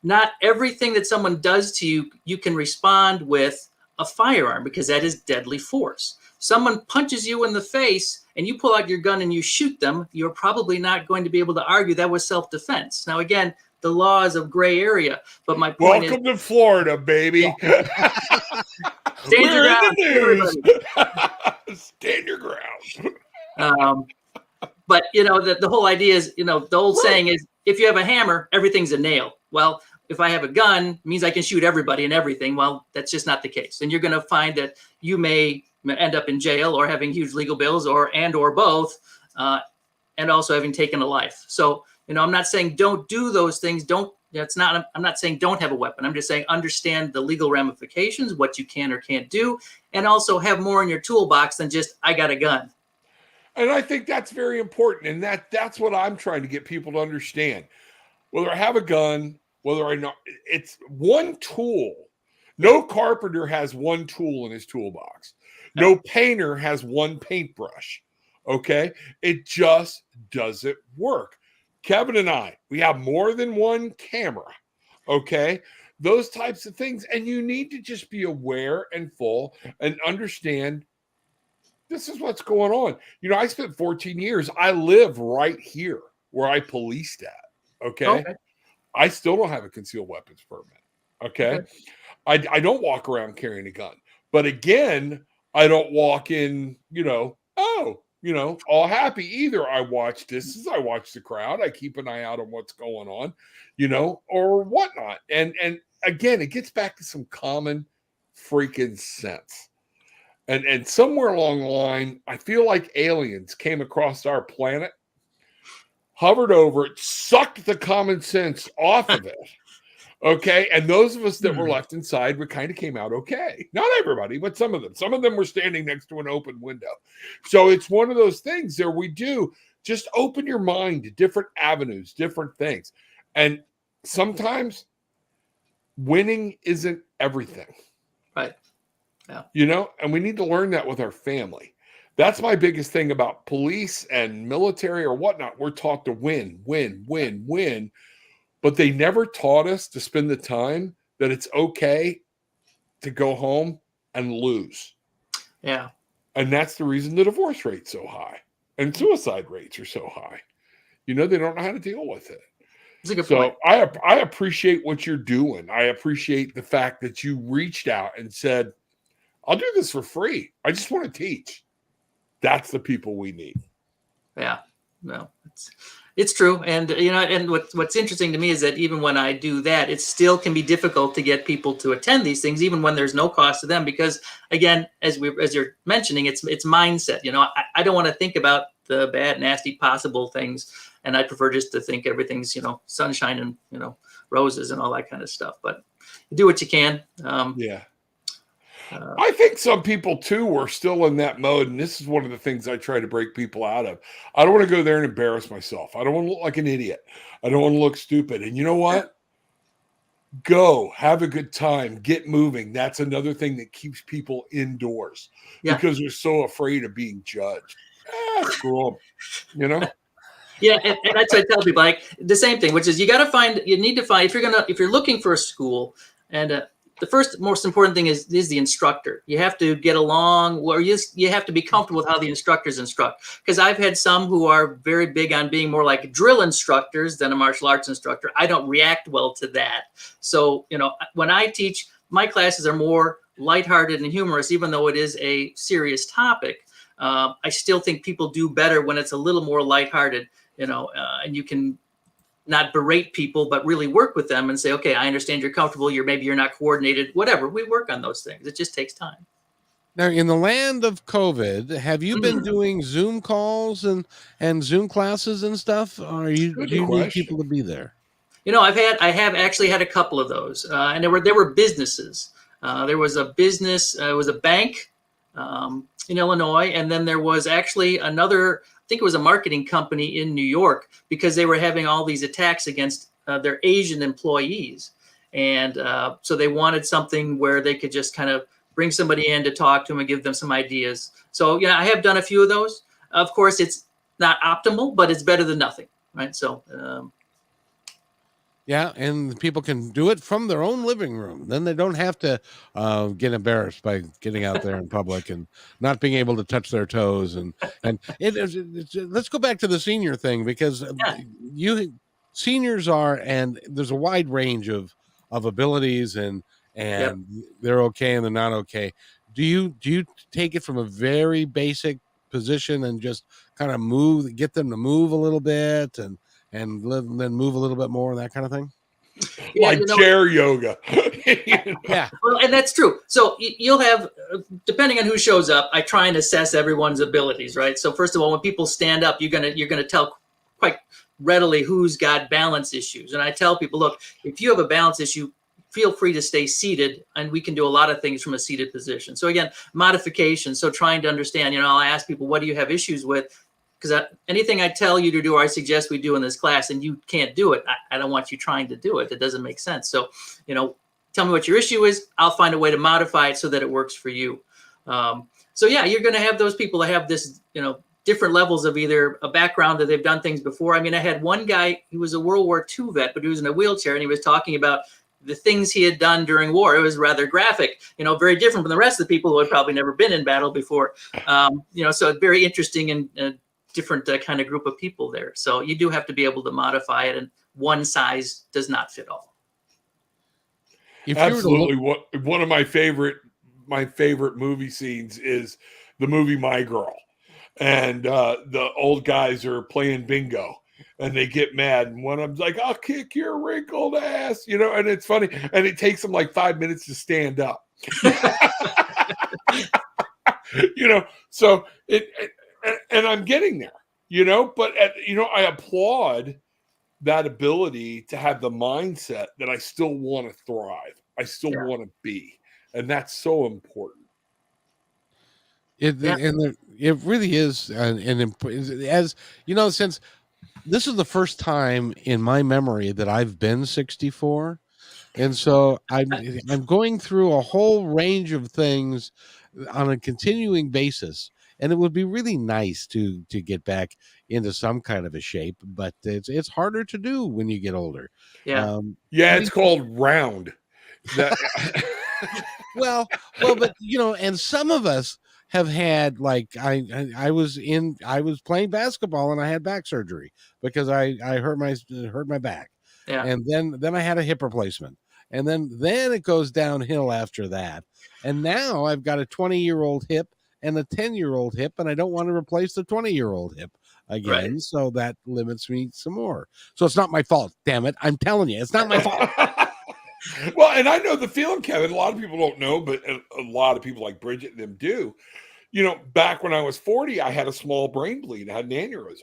not everything that someone does to you, you can respond with a firearm because that is deadly force. Someone punches you in the face and you pull out your gun and you shoot them, you're probably not going to be able to argue that was self-defense. Now, again, the law is a gray area, but my point Welcome to Florida, baby. Stand your ground. Stand your ground. But, the whole idea is, the old saying is, if you have a hammer, everything's a nail. Well, if I have a gun, it means I can shoot everybody and everything. Well, that's just not the case. And you're going to find that you may end up in jail or having huge legal bills or both, and also having taken a life. So, I'm not saying don't do those things. I'm not saying don't have a weapon. I'm just saying understand the legal ramifications, what you can or can't do, and also have more in your toolbox than just, I got a gun. And I think that's very important. And that's what I'm trying to get people to understand. Whether I have a gun, whether I not, it's one tool. No carpenter has one tool in his toolbox. No painter has one paintbrush. Okay? It just doesn't work. Kevin and I, we have more than one camera. Okay? Those types of things. And you need to just be aware and full and understand this is what's going on. I spent 14 years. I live right here where I policed at. Okay. I still don't have a concealed weapons permit. Okay. I don't walk around carrying a gun. But again, I don't walk in, all happy either. I watch this as I watch the crowd. I keep an eye out on what's going on, or whatnot. And again, it gets back to some common freaking sense. And somewhere along the line, I feel like aliens came across our planet, hovered over it, sucked the common sense off of it. Okay. And those of us that were left inside, we kind of came out okay. Not everybody, but some of them. Some of them were standing next to an open window. So it's one of those things there we do. Just open your mind to different avenues, different things. And sometimes winning isn't everything. Right. Yeah. And we need to learn that with our family. That's my biggest thing about police and military or whatnot. We're taught to win, win, win, win. But they never taught us to spend the time that it's okay to go home and lose. Yeah. And that's the reason the divorce rate's so high and suicide rates are so high. They don't know how to deal with it. That's a good point. I appreciate what you're doing. I appreciate the fact that you reached out and said, I'll do this for free. I just want to teach. That's the people we need. Yeah, no, it's true. And, and what's interesting to me is that even when I do that, it still can be difficult to get people to attend these things, even when there's no cost to them, because again, as you're mentioning, it's mindset. I don't want to think about the bad, nasty possible things. And I prefer just to think everything's, sunshine and, roses and all that kind of stuff, but you do what you can. Yeah. I think some people too were still in that mode, and this is one of the things I try to break people out of. I don't want to go there and embarrass myself. I don't want to look like an idiot. I don't want to look stupid. And you know what? Go have a good time. Get moving. That's another thing that keeps people indoors because they're so afraid of being judged. Screw them. Yeah, and that's what I tell people, like the same thing, which is you need to find if you're looking for a school, and the first most important thing is the instructor. You have to get along, or you have to be comfortable with how the instructors instruct. Because I've had some who are very big on being more like drill instructors than a martial arts instructor. I don't react well to that. So, when I teach, my classes are more lighthearted and humorous, even though it is a serious topic. I still think people do better when it's a little more lighthearted, and you can not berate people, but really work with them and say, okay, I understand you're comfortable. Maybe you're not coordinated, whatever. We work on those things. It just takes time. Now, in the land of COVID, have you been doing Zoom calls and Zoom classes and stuff? Or do you need people to be there? I have actually had a couple of those, and there were businesses. There was a business, it was a bank in Illinois, and then there was actually another. I think it was a marketing company in New York, because they were having all these attacks against their Asian employees. And so they wanted something where they could just kind of bring somebody in to talk to them and give them some ideas. So, I have done a few of those. Of course, it's not optimal, but it's better than nothing. Right. So, yeah, and people can do it from their own living room. Then they don't have to get embarrassed by getting out there in public and not being able to touch their toes. And let's go back to the senior thing, because seniors and there's a wide range of abilities and they're okay and they're not okay. Do you take it from a very basic position and just kind of get them to move a little bit and then move a little bit more, that kind of thing? Yeah, like chair yoga. Yeah. Well, and that's true. So you'll have, depending on who shows up, I try and assess everyone's abilities, right? So first of all, when people stand up, you're gonna tell quite readily who's got balance issues. And I tell people, look, if you have a balance issue, feel free to stay seated, and we can do a lot of things from a seated position. So again, modification. So trying to understand, I'll ask people, what do you have issues with? Because anything I tell you to do or I suggest we do in this class and you can't do it, I don't want you trying to do it. It doesn't make sense. So, tell me what your issue is. I'll find a way to modify it so that it works for you. So yeah, you're going to have those people that have this, different levels of either a background that they've done things before. I mean, I had one guy, he was a World War II vet, but he was in a wheelchair, and he was talking about the things he had done during war. It was rather graphic, very different from the rest of the people who had probably never been in battle before. So very interesting and different kind of group of people there. So you do have to be able to modify it, and one size does not fit all. Absolutely. One of my favorite movie scenes is the movie My Girl. And the old guys are playing bingo, and they get mad, and one of them's like, "I'll kick your wrinkled ass," and it's funny, and it takes them like 5 minutes to stand up. So and I'm getting there, but I applaud that ability to have the mindset that I still want to thrive, I still want to be, and that's so important. It really is as since this is the first time in my memory that I've been 64, and so I'm going through a whole range of things on a continuing basis, and it would be really nice to get back into some kind of a shape, but it's harder to do when you get older. It's called round. Well, but and some of us have had, like, I was playing basketball and I had back surgery because I hurt my back. Yeah. And then I had a hip replacement. And then it goes downhill after that. And now I've got a 20-year-old hip and a 10-year-old hip, and I don't want to replace the 20-year-old hip again. Right. So that limits me some more. So it's not my fault, damn it. I'm telling you, it's not my fault. Well, and I know the feeling, Kevin. A lot of people don't know, but a lot of people like Bridget and them do. Back when I was 40, I had a small brain bleed. I had an aneurysm.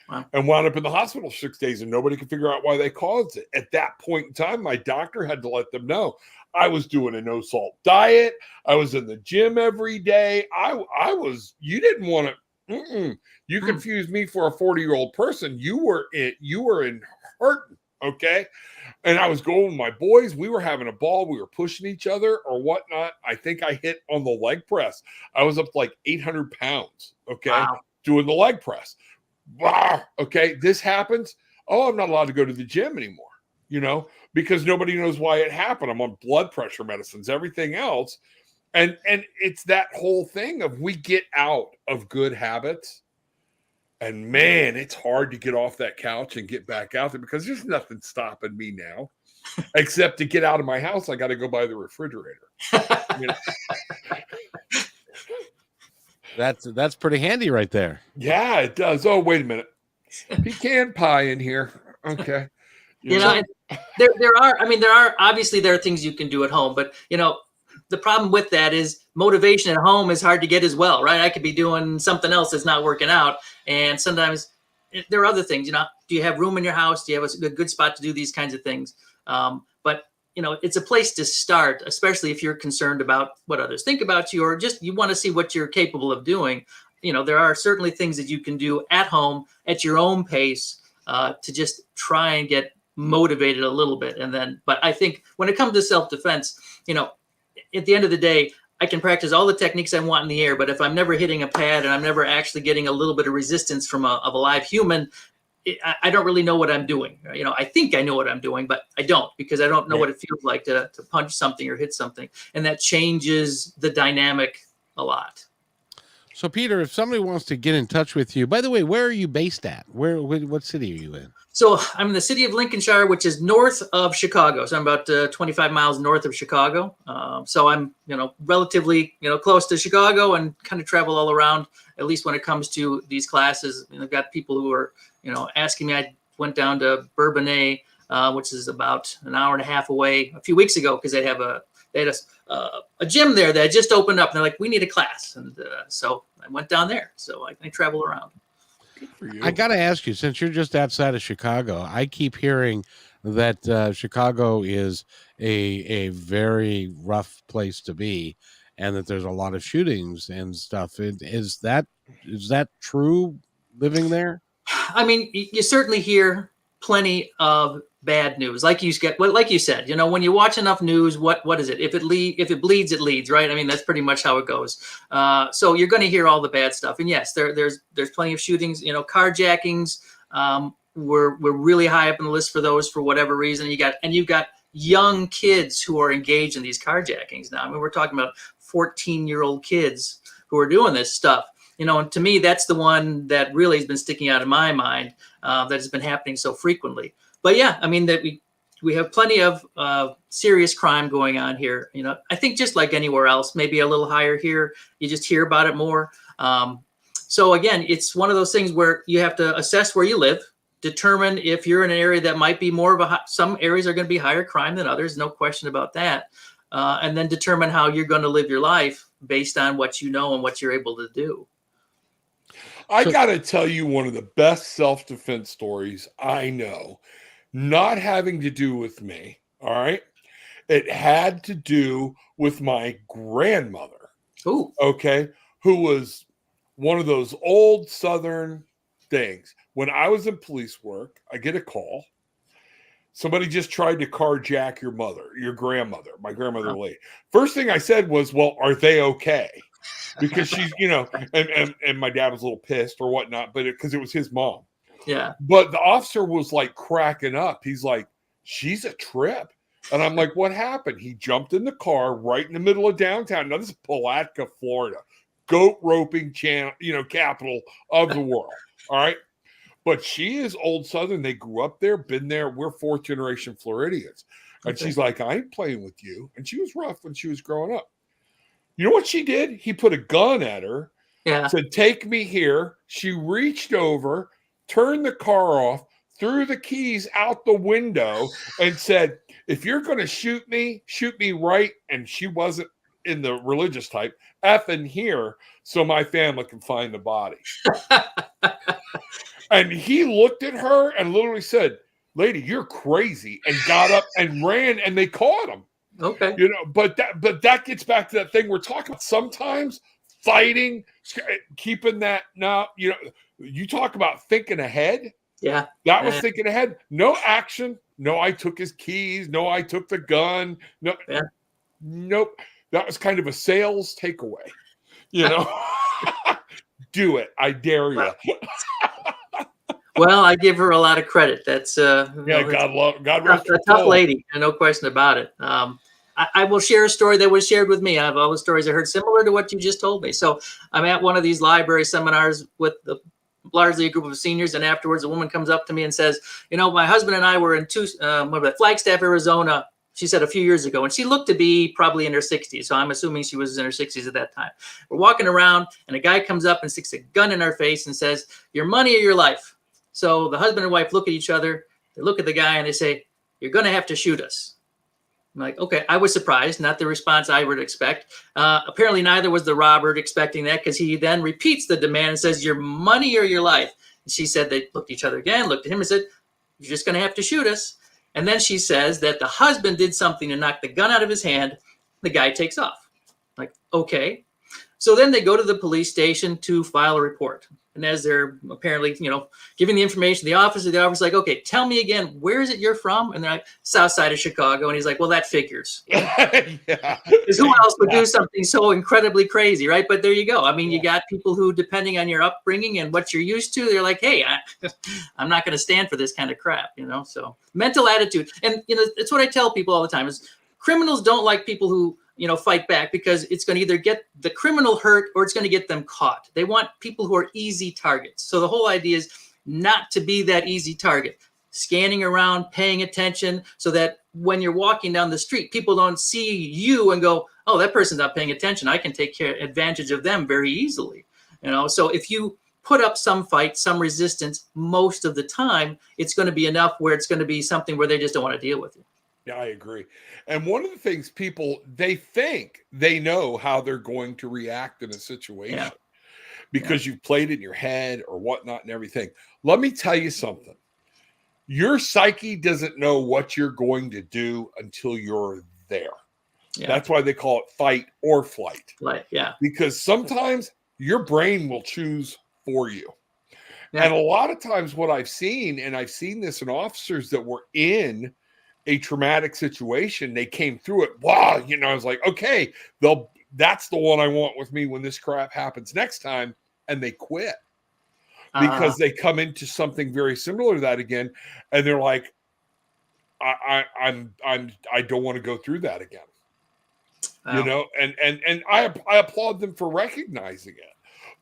Wow. And wound up in the hospital 6 days, and nobody could figure out why they caused it. At that point in time, my doctor had to let them know I was doing a no-salt diet. I was in the gym every day. I was. You didn't want to. You confused me for a 40-year-old person. You were in hurting. Okay. And I was going with my boys. We were having a ball. We were pushing each other or whatnot. I think I hit on the leg press. I was up to like 800 pounds. Okay. Wow. Doing the leg press. Wow. Okay. This happens. Oh, I'm not allowed to go to the gym anymore, because nobody knows why it happened. I'm on blood pressure medicines, everything else. And it's that whole thing of we get out of good habits. And man, it's hard to get off that couch and get back out there because there's nothing stopping me now, except to get out of my house. I got to go by the refrigerator. That's pretty handy right there. Yeah, it does. Oh, wait a minute, pecan pie in here. Okay, there are obviously there are things you can do at home, but the problem with that is motivation at home is hard to get as well, right? I could be doing something else that's not working out. And sometimes there are other things, do you have room in your house? Do you have a good spot to do these kinds of things? But it's a place to start, especially if you're concerned about what others think about you, or just you want to see what you're capable of doing. There are certainly things that you can do at home at your own pace to just try and get motivated a little bit. But I think when it comes to self-defense, at the end of the day, I can practice all the techniques I want in the air, but if I'm never hitting a pad and I'm never actually getting a little bit of resistance from a live human, I don't really know what I'm doing. I think I know what I'm doing, but I don't, because I don't know what it feels like to punch something or hit something. And that changes the dynamic a lot. So, Peter, if somebody wants to get in touch with you, by the way, where are you based at? What city are you in? So I'm in the city of Lincolnshire, which is north of Chicago. So I'm about 25 miles north of Chicago. So I'm, relatively, close to Chicago and kind of travel all around, at least when it comes to these classes. I've got people who are, asking me. I went down to Bourbonnais which is about an hour and a half away a few weeks ago, because they had a gym there that just opened up. And they're like, we need a class. And so I went down there. So I travel around. Good for you. I got to ask you, since you're just outside of Chicago, I keep hearing that Chicago is a very rough place to be, and that there's a lot of shootings and stuff. Is that true, living there? I mean, you certainly hear plenty of bad news. Like you said, when you watch enough news, what is it? If it bleeds, it leads, right? I mean, that's pretty much how it goes. So you're going to hear all the bad stuff. And yes, there's plenty of shootings, carjackings. We're really high up on the list for those for whatever reason. You've got young kids who are engaged in these carjackings now. I mean, we're talking about 14-year-old kids who are doing this stuff. And to me, that's the one that really has been sticking out in my mind, that has been happening so frequently. But yeah, I mean, that we have plenty of serious crime going on here. I think just like anywhere else, maybe a little higher here. You just hear about it more. So again, it's one of those things where you have to assess where you live, determine if you're in an area that might be more of some areas are going to be higher crime than others, no question about that. And then determine how you're going to live your life based on what you know and what you're able to do. I got to tell you one of the best self-defense stories I know, not having to do with me, all right? It had to do with my grandmother, okay, who was one of those old Southern things. When I was in police work, I get a call. Somebody just tried to carjack your grandmother, my grandmother Lee. First thing I said was, well, are they okay? Because she's, and my dad was a little pissed or whatnot, but because it was his mom. Yeah. But the officer was like cracking up. He's like, she's a trip. And I'm like, what happened? He jumped in the car right in the middle of downtown. Now, this is Palatka, Florida. Goat roping capital of the world. All right. But she is old Southern. They grew up there, been there. We're fourth generation Floridians. And she's like, I ain't playing with you. And she was rough when she was growing up. You know what she did? He put a gun at her, said, take me here. She reached over, turned the car off, threw the keys out the window, and said, if you're going to shoot me right. And she wasn't in the religious type, effing here so my family can find the body. And he looked at her and literally said, lady, you're crazy, and got up and ran, and they caught him. Okay. But that gets back to that thing we're talking about. Sometimes fighting, keeping that, you talk about thinking ahead. Yeah. That was thinking ahead. No action. No, I took his keys. No, I took the gun. No, nope. That was kind of a sales takeaway. Do it. I dare you. Well, I give her a lot of credit. That's God rest her a tough soul. lady, no question about it. I will share a story that was shared with me. I have all the stories I heard similar to what you just told me. So I'm at one of these library seminars with largely a group of seniors, and afterwards a woman comes up to me and says, my husband and I were in Flagstaff, Arizona, she said, a few years ago, and she looked to be probably in her 60s. So I'm assuming she was in her 60s at that time. We're walking around, and a guy comes up and sticks a gun in her face and says, your money or your life. So the husband and wife look at each other, they look at the guy, and they say, you're going to have to shoot us. I'm like, okay. I was surprised, not the response I would expect. Apparently neither was the robber expecting that, because he then repeats the demand and says, your money or your life. And she said they looked at each other again, looked at him and said, you're just going to have to shoot us. And then she says that the husband did something to knock the gun out of his hand. The guy takes off. I'm like, okay. So then they go to the police station to file a report. And as they're apparently, giving the information to the officer's like, okay, tell me again, where is it you're from? And they're like, south side of Chicago. And he's like, well, that figures. Because who else would do something so incredibly crazy, right? But there you go. I mean, you got people who, depending on your upbringing and what you're used to, they're like, hey, I'm not going to stand for this kind of crap, So mental attitude. And, it's what I tell people all the time is criminals don't like people who, fight back, because it's going to either get the criminal hurt or it's going to get them caught. They want people who are easy targets. So the whole idea is not to be that easy target, scanning around, paying attention, so that when you're walking down the street, people don't see you and go, oh, that person's not paying attention. I can take advantage of them very easily. So if you put up some fight, some resistance. Most of the time, it's going to be enough where it's going to be something where they just don't want to deal with you. Yeah, I agree. And one of the things people, they think they know how they're going to react in a situation because you've played it in your head or whatnot and everything. Let me tell you something. Your psyche doesn't know what you're going to do until you're there. Yeah. That's why they call it fight or flight. Right. Yeah. Because sometimes your brain will choose for you. Yeah. And a lot of times what I've seen, and I've seen this in officers that were in a traumatic situation, they came through it. Wow. You know, I was like, okay, that's the one I want with me when this crap happens next time. And they quit because they come into something very similar to that again. And they're like, I don't want to go through that again. You know, and I applaud them for recognizing it,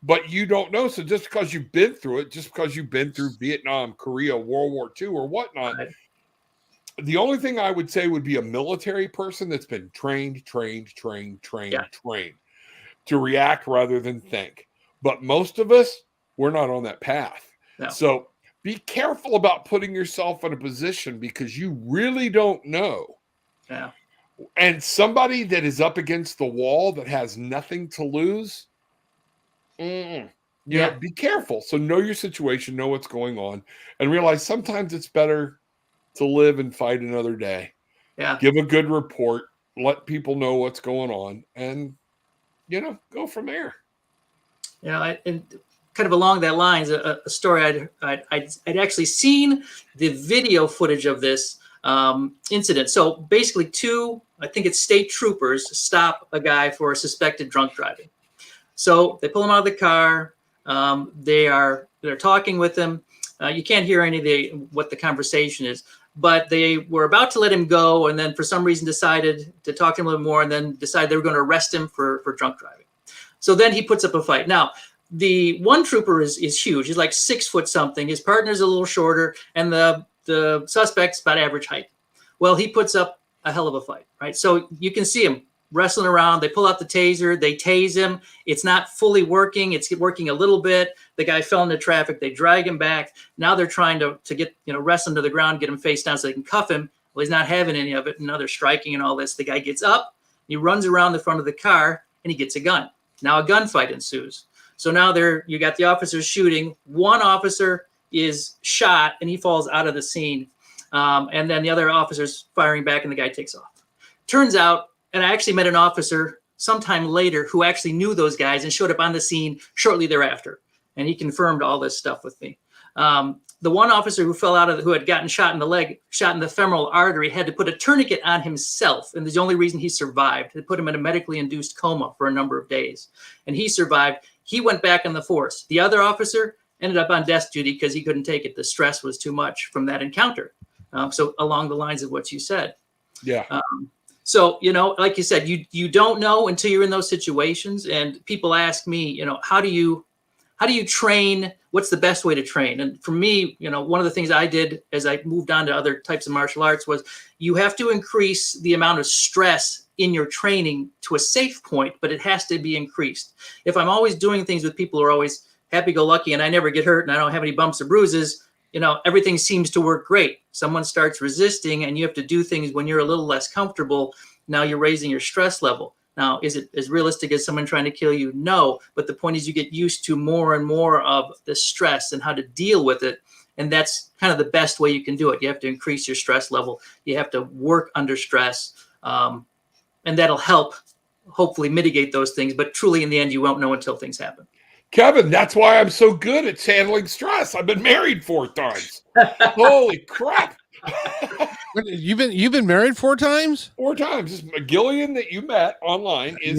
but you don't know. So just because you've been through it, just because you've been through Vietnam, Korea, World War II or whatnot, the only thing I would say would be a military person that's been trained to react rather than think. But most of us, we're not on that path. No. So be careful about putting yourself in a position because you really don't know. Yeah. And somebody that is up against the wall that has nothing to lose, you know, be careful. So know your situation, know what's going on, and realize sometimes it's better to live and fight another day. Yeah. Give a good report, let people know what's going on, and, you know, go from there. You know, and kind of along that lines, a story I'd actually seen the video footage of this incident. So basically I think it's state troopers stop a guy for suspected drunk driving. So they pull him out of the car. They're talking with him. You can't hear any of what the conversation is, but they were about to let him go. And then for some reason decided to talk to him a little more and then decided they were going to arrest him for drunk driving. So then he puts up a fight. Now, the one trooper is huge. He's like 6 foot something. His partner's a little shorter, and the suspect's about average height. Well, he puts up a hell of a fight, right? So you can see him wrestling around. They pull out the taser. They tase him. It's not fully working. It's working a little bit. The guy fell into traffic. They drag him back. Now they're trying to get, wrestle him to the ground, get him face down so they can cuff him. Well, he's not having any of it. And now they're striking and all this. The guy gets up. He runs around the front of the car, and he gets a gun. Now a gunfight ensues. So now you got the officers shooting. One officer is shot, and he falls out of the scene. And then the other officer's firing back, and the guy takes off. Turns out, and I actually met an officer sometime later who actually knew those guys and showed up on the scene shortly thereafter. And he confirmed all this stuff with me. The one officer who who had gotten shot in the leg, shot in the femoral artery, had to put a tourniquet on himself. And the only reason he survived. They put him in a medically induced coma for a number of days. And he survived. He went back in the force. The other officer ended up on desk duty because he couldn't take it. The stress was too much from that encounter. So along the lines of what you said. Yeah. So, like you said, you don't know until you're in those situations. And people ask me, how do you train? What's the best way to train? And for me, one of the things I did as I moved on to other types of martial arts was you have to increase the amount of stress in your training to a safe point, but it has to be increased. If I'm always doing things with people who are always happy-go-lucky and I never get hurt and I don't have any bumps or bruises, everything seems to work great. Someone starts resisting and you have to do things when you're a little less comfortable. Now you're raising your stress level. Now, is it as realistic as someone trying to kill you? No. But the point is you get used to more and more of the stress and how to deal with it. And that's kind of the best way you can do it. You have to increase your stress level. You have to work under stress. And that'll help hopefully mitigate those things. But truly, in the end, you won't know until things happen. Kevin, that's why I'm so good at handling stress. I've been married 4 times. Holy crap. You've been married 4 times? 4 times. This Gillian that you met online is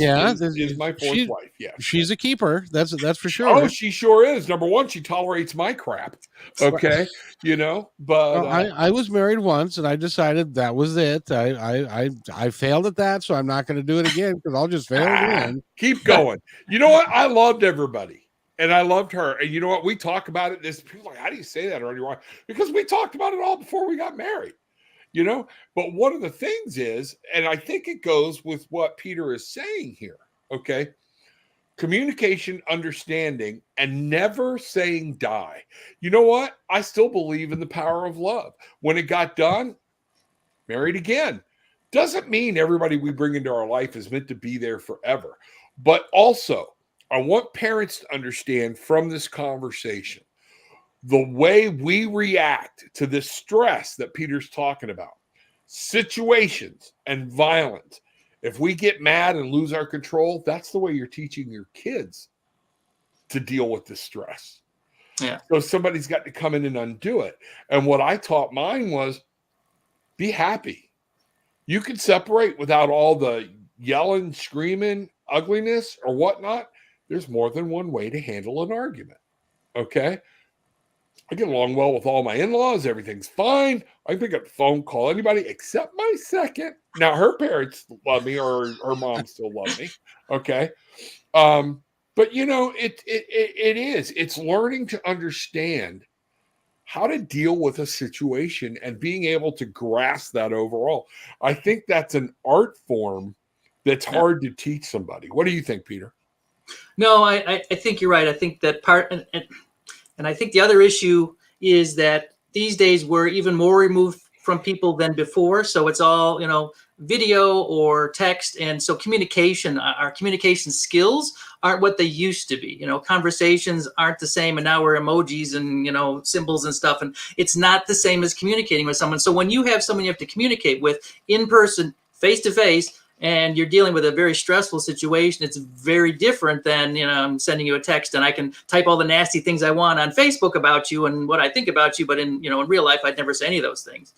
my 4th wife. Yeah, she's a keeper. That's for sure. Oh, she sure is. Number one, she tolerates my crap. Okay, But I was married once, and I decided that was it. I failed at that, so I'm not going to do it again because I'll just fail again. Keep going. You know what? I loved everybody. And I loved her. And you know what? We talk about it. People are like, how do you say that on your wife? Because we talked about it all before we got married, But one of the things is, and I think it goes with what Peter is saying here, okay? communication, understanding, and never saying die. You know what? I still believe in the power of love. When it got done, married again. Doesn't mean everybody we bring into our life is meant to be there forever. But also, I want parents to understand from this conversation the way we react to this stress that Peter's talking about, situations and violence. If we get mad and lose our control, that's the way you're teaching your kids to deal with the stress. Yeah. So somebody's got to come in and undo it. And what I taught mine was be happy. You can separate without all the yelling, screaming, ugliness, or whatnot. There's more than one way to handle an argument. Okay? I get along well with all my in-laws. Everything's fine. I can pick up the phone, call anybody except my second. Now, her parents love me, or her mom still loves me. Okay? But, you know, it is. It's learning to understand how to deal with a situation and being able to grasp that overall. I think that's an art form that's hard to teach somebody. What do you think, Peter? No, I think you're right. I think that part, and I think the other issue is that these days we're even more removed from people than before. So it's all, you know, video or text. And so communication, our communication skills aren't what they used to be. You know, conversations aren't the same. And now we're emojis and, you know, symbols and stuff. And it's not the same as communicating with someone. So when you have someone you have to communicate with in person, face to face, and you're dealing with a very stressful situation, it's very different than, you know, I'm sending you a text and I can type all the nasty things I want on Facebook about you and what I think about you. But in, you know, in real life, I'd never say any of those things.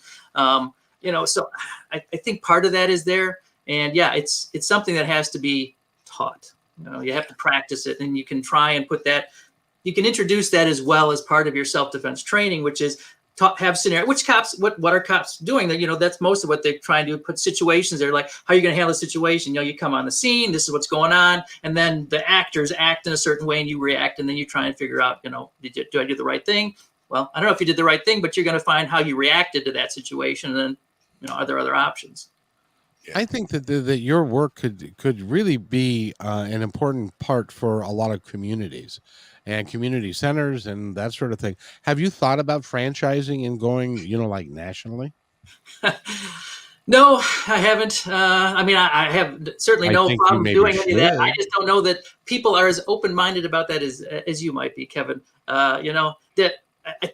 You know, so I think part of that is there. And yeah, it's something that has to be taught. You know, you have to practice it, and you can try and put that, you can introduce that as well as part of your self-defense training, which is have scenario, which cops, what are cops doing? That, you know, that's most of what they're trying to do, put situations there, like, how are you going to handle the situation? You know, you come on the scene, this is what's going on. And then the actors act in a certain way and you react, and then you try and figure out, you know, do I do the right thing? Well, I don't know if you did the right thing, but you're going to find how you reacted to that situation. And then, you know, are there other options? I think that that your work could really be an important part for a lot of communities and community centers and that sort of thing. Have you thought about franchising and going, you know, like nationally? No, I haven't. I mean, I have certainly no problem doing any of that. I just don't know that people are as open-minded about that as you might be, Kevin. You know, that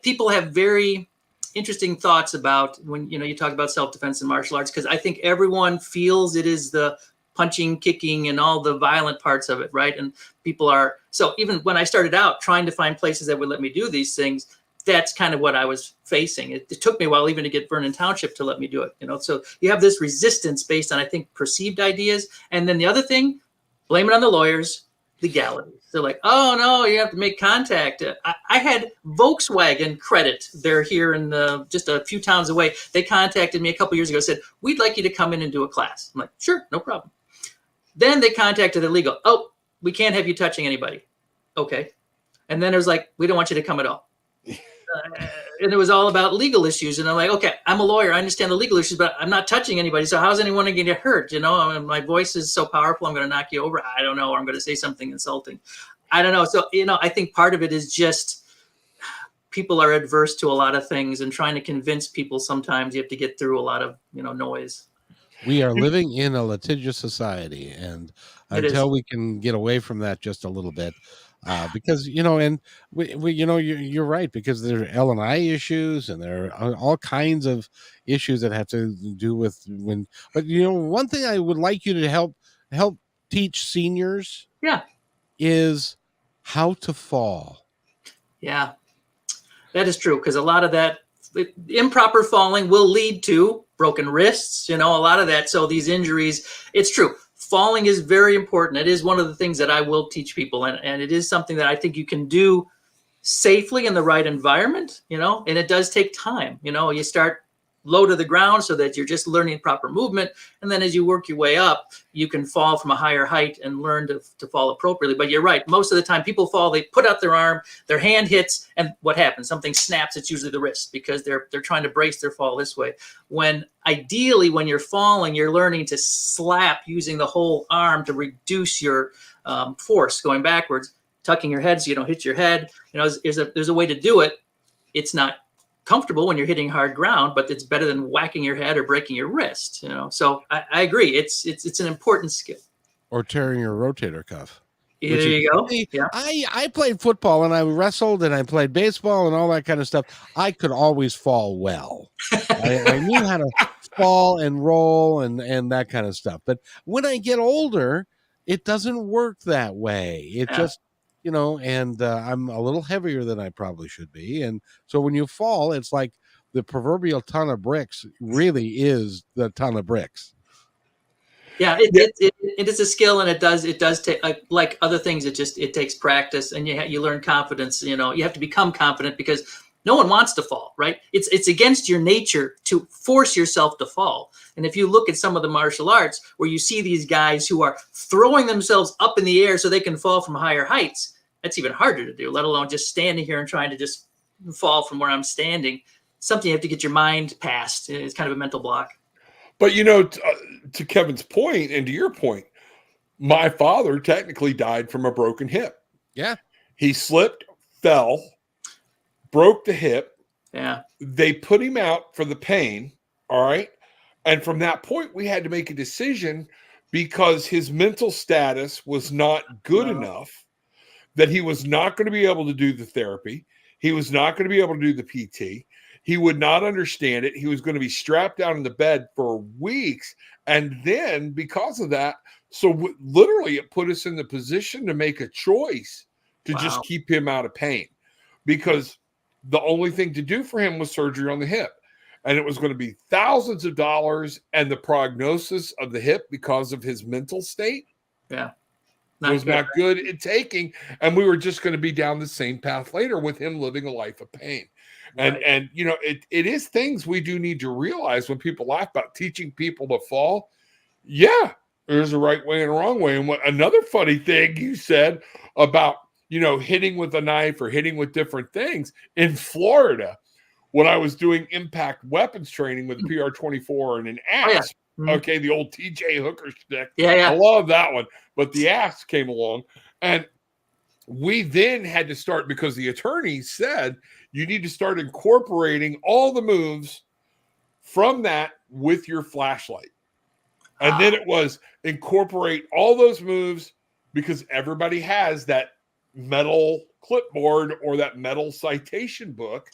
people have very interesting thoughts about when, you know, you talk about self-defense and martial arts, because I think everyone feels it is the punching, kicking, and all the violent parts of it, right? And people are, so even when I started out trying to find places that would let me do these things, that's kind of what I was facing. It took me a while even to get Vernon Township to let me do it, you know? So you have this resistance based on, I think, perceived ideas. And then the other thing, blame it on the lawyers, legalities. They're like, oh no, you have to make contact. I had Volkswagen Credit. They're here in just a few towns away. They contacted me a couple years ago, said, we'd like you to come in and do a class. I'm like, sure, no problem. Then they contacted the legal. Oh, we can't have you touching anybody. Okay. And then it was like, we don't want you to come at all. And it was all about legal issues. And I'm like, okay, I'm a lawyer. I understand the legal issues, but I'm not touching anybody. So how's anyone going to get hurt? You know, I mean, my voice is so powerful, I'm going to knock you over. I don't know. Or I'm going to say something insulting. I don't know. So, you know, I think part of it is just people are adverse to a lot of things, and trying to convince people, sometimes you have to get through a lot of, you know, noise. We are living in a litigious society, and until we can get away from that just a little bit, because, you know, and we you know, you're right, because there are L&I issues, and there are all kinds of issues that have to do with when. But, you know, one thing I would like you to help teach seniors, is how to fall. Yeah, that is true, because a lot of that improper falling will lead to broken wrists, you know, a lot of that. So these injuries, it's true. Falling is very important. It is one of the things that I will teach people. And it is something that I think you can do safely in the right environment, you know, and it does take time. You know, you start low to the ground so that you're just learning proper movement. And then as you work your way up, you can fall from a higher height and learn to fall appropriately. But you're right. Most of the time people fall, they put out their arm, their hand hits, and what happens? Something snaps. It's usually the wrist because they're trying to brace their fall this way. When ideally, when you're falling, you're learning to slap using the whole arm to reduce your force going backwards, tucking your head so you don't hit your head. There's a way to do it. It's not comfortable when you're hitting hard ground, but it's better than whacking your head or breaking your wrist. So I agree. It's an important skill. Or tearing your rotator cuff. There you go. Yeah. I played football and I wrestled and I played baseball and all that kind of stuff. I could always fall well. I knew how to fall and roll and that kind of stuff. But when I get older, it doesn't work that way. It just, and I'm a little heavier than I probably should be. And so when you fall, it's like the proverbial ton of bricks really is the ton of bricks. Yeah, it is a skill, and it does take, like other things. It takes practice, and you learn confidence. You have to become confident because no one wants to fall, right? It's against your nature to force yourself to fall. And if you look at some of the martial arts where you see these guys who are throwing themselves up in the air so they can fall from higher heights, that's even harder to do, let alone just standing here and trying to just fall from where I'm standing. Something you have to get your mind past. It's kind of a mental block. But, to Kevin's point and to your point, my father technically died from a broken hip. Yeah. He slipped, fell, broke the hip. Yeah. They put him out for the pain. All right. And from that point, we had to make a decision because his mental status was not good enough that he was not going to be able to do the therapy. He was not going to be able to do the PT. He would not understand it. He was going to be strapped down in the bed for weeks. And then because of that, literally it put us in the position to make a choice to just keep him out of pain because the only thing to do for him was surgery on the hip. And it was going to be thousands of dollars. And the prognosis of the hip because of his mental state was not good at taking. And we were just going to be down the same path later with him living a life of pain. And it is things we do need to realize when people laugh about teaching people to fall. Yeah, there's a right way and a wrong way. And another funny thing you said about, hitting with a knife or hitting with different things in Florida, when I was doing impact weapons training with a PR-24 and an axe, okay, the old TJ Hooker stick. Yeah. I love that one. But the axe came along and we then had to start because the attorney said you need to start incorporating all the moves from that with your flashlight. And then it was incorporate all those moves because everybody has that metal clipboard or that metal citation book,